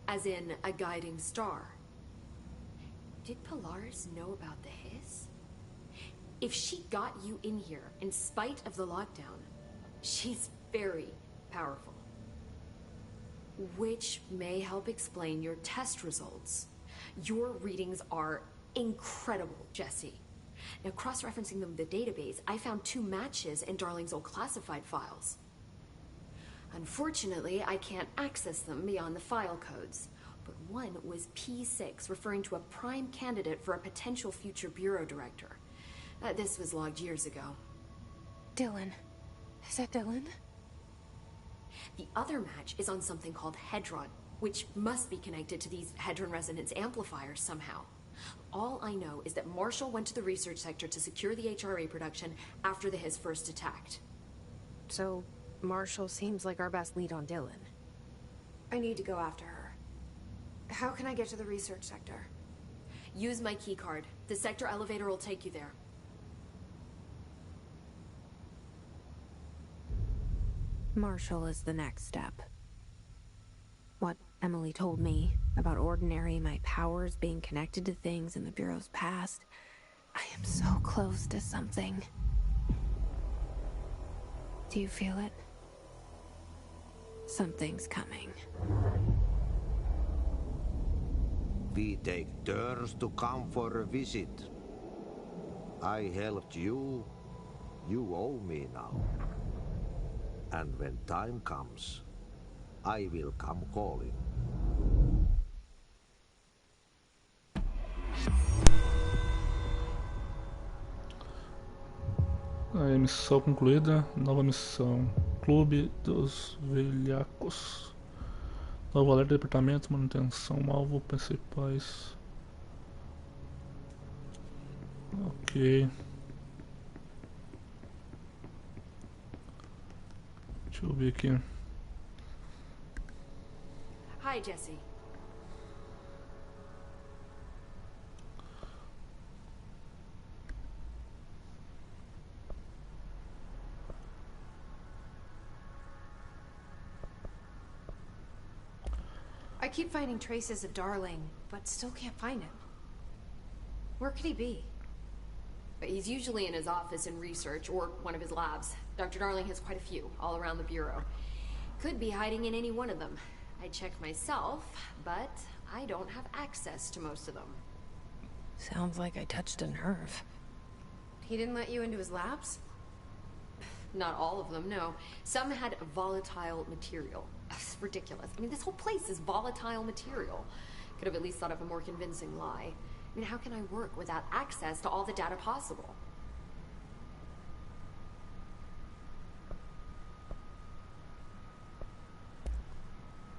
As in a guiding star. Did Polaris know about the hiss? If she got you in here in spite of the lockdown, she's very powerful. Which may help explain your test results. Your readings are incredible, Jesse. Now, cross-referencing them with the database, I found 2 matches in Darling's old classified files. Unfortunately, I can't access them beyond the file codes. But one was P6, referring to a prime candidate for a potential future bureau director. This was logged years ago. Dylan. Is that Dylan? The other match is on something called Hedron, which must be connected to these Hedron resonance amplifiers somehow. All I know is that Marshall went to the research sector to secure the HRA production after the hiss first attacked. So, Marshall seems like our best lead on Dylan. I need to go after her. How can I get to the research sector? Use my keycard. The sector elevator will take you there. Marshall is the next step. What Emily told me about Ordinary, my powers being connected to things in the Bureau's past. I am so close to something. Do you feel it? Something's coming. We take turns to come for a visit. I helped you. You owe me now. And when time comes, I will come calling. Aí, missão concluída. Nova missão. Clube dos Velhacos. Novo alerta, departamento, manutenção, alvo principais. Ok. Deixa eu ver aqui. Hi, Jesse. I keep finding traces of Darling, but still can't find him. Where could he be? But he's usually in his office in research or one of his labs. Dr. Darling has quite a few all around the Bureau. Could be hiding in any one of them. I check myself, but I don't have access to most of them. Sounds like I touched a nerve. He didn't let you into his labs? Not all of them, no. Some had volatile material. It's ridiculous. I mean, this whole place is volatile material. Could have at least thought of a more convincing lie. I mean, how can I work without access to all the data possible?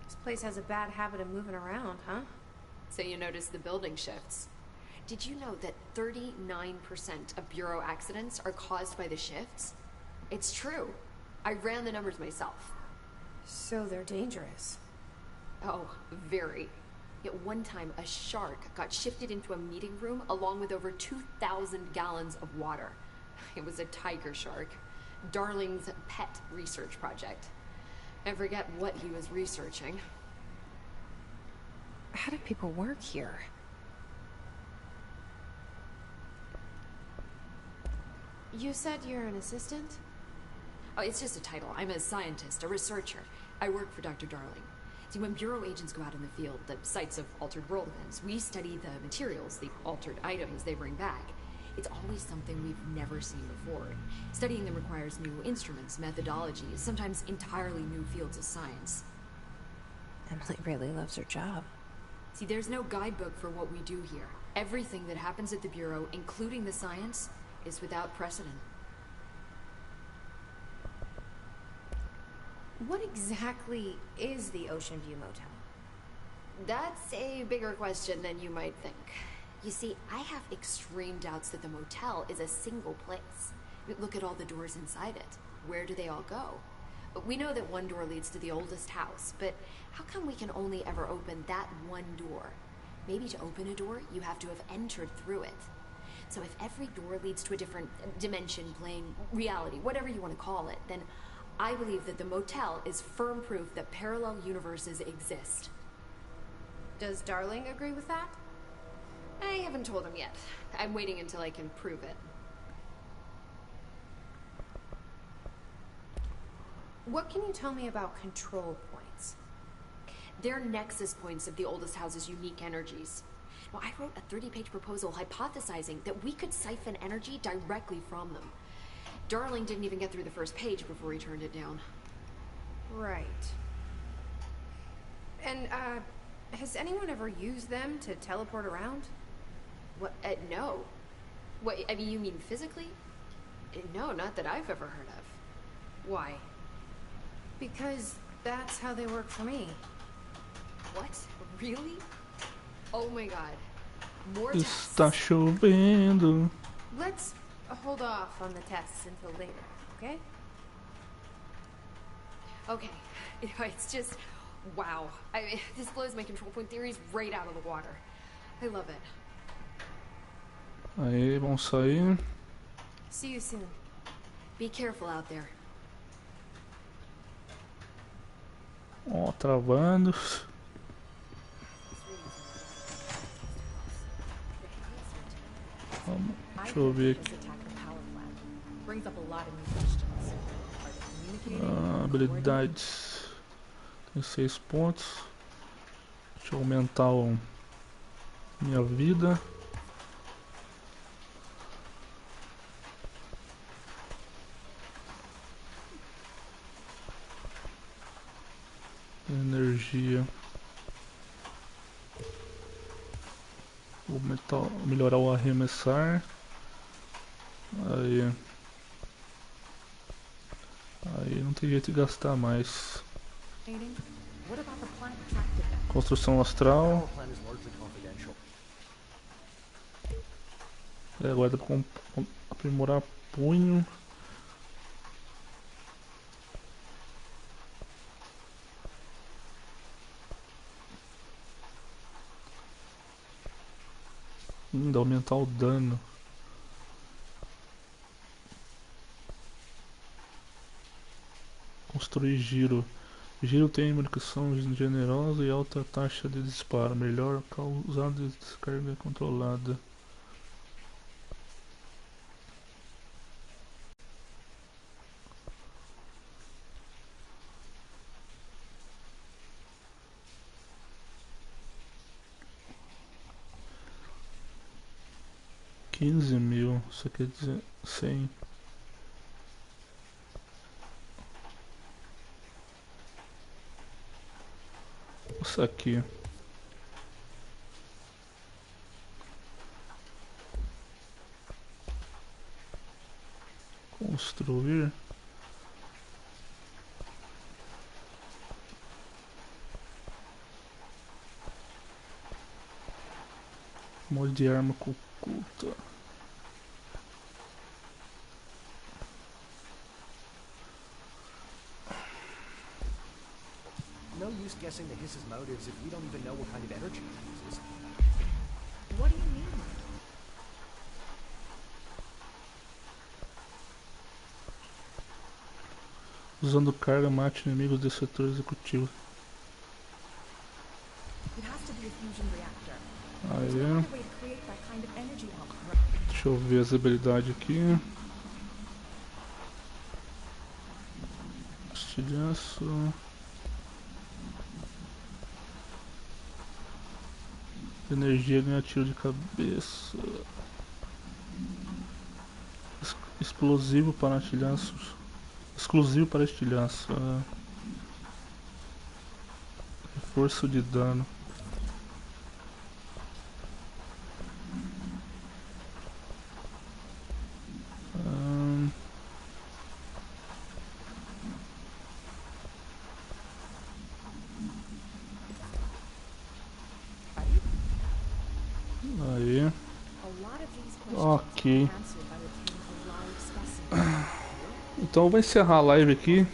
This place has a bad habit of moving around, huh? So you notice the building shifts. Did you know that 39% of Bureau accidents are caused by the shifts? It's true. I ran the numbers myself. So they're dangerous. Oh, very. At one time, a shark got shifted into a meeting room along with over 2,000 gallons of water. It was a tiger shark. Darling's pet research project. I forget what he was researching. How do people work here? You said you're an assistant? Oh, it's just a title. I'm a scientist, a researcher. I work for Dr. Darling. See, when Bureau agents go out in the field, the sites of altered world events, we study the materials, the altered items they bring back. It's always something we've never seen before. Studying them requires new instruments, methodologies, sometimes entirely new fields of science. Emily really loves her job. See, there's no guidebook for what we do here. Everything that happens at the Bureau, including the science, is without precedent. What exactly is the Ocean View Motel? That's a bigger question than you might think. You see, I have extreme doubts that the motel is a single place. Look at all the doors inside it. Where do they all go? We know that one door leads to the oldest house, but how come we can only ever open that one door? Maybe to open a door, you have to have entered through it. So if every door leads to a different dimension, plane, reality, whatever you want to call it, then I believe that the motel is firm proof that parallel universes exist. Does Darling agree with that? I haven't told him yet. I'm waiting until I can prove it. What can you tell me about control points? They're nexus points of the oldest house's unique energies. Now, I wrote a 30-page proposal hypothesizing that we could siphon energy directly from them. Darling didn't even get through the first page before he turned it down. Right. And, has anyone ever used them to teleport around? What? No. What, I mean, you mean physically? No, not that I've ever heard of. Why? Because that's how they work for me. What? Really? Oh my god. More tests. Está chovendo. Let's hold off on the tests until later, okay? Okay. It's just, wow. I mean, this blows my control point theories right out of the water. I love it. Aí, vamos sair. See you soon. Be careful out there. Ó, travando. Deixa eu ver aqui. Habilidades. Tem 6 pontos. Deixa eu aumentar minha vida. Energia. Vou melhorar o arremessar. Aí não tem jeito de gastar mais. Construção astral. Agora dá pra aprimorar punho. Ainda aumentar o dano. Construir giro. Giro tem munição generosa e alta taxa de disparo. Melhor causar descarga controlada. 15.000, isso quer dizer 100. Isso aqui. Construir. Molde de arma oculta. No use guessing the hiss's motives if we don't even know what kind of energy he uses. What do you mean? Usando carga, mate inimigos do setor executivo. It has to be a fusion reactor. Aí. There's no other way to create that kind of energy output. Deixa eu ver as habilidades aqui. Estilhaço. Energia ganha tiro de cabeça. Explosivo para estilhaços. Exclusivo para estilhaço. Reforço de dano. Aí. Ok. Então eu vou encerrar a live aqui.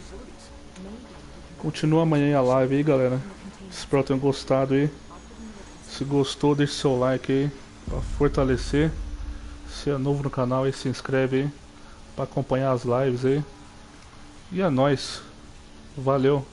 Continua amanhã a live aí, galera. Espero que tenham gostado aí. Se gostou, deixe seu like aí pra fortalecer. Se é novo no canal aí, se inscreve aí pra acompanhar as lives aí. E é nóis. Valeu.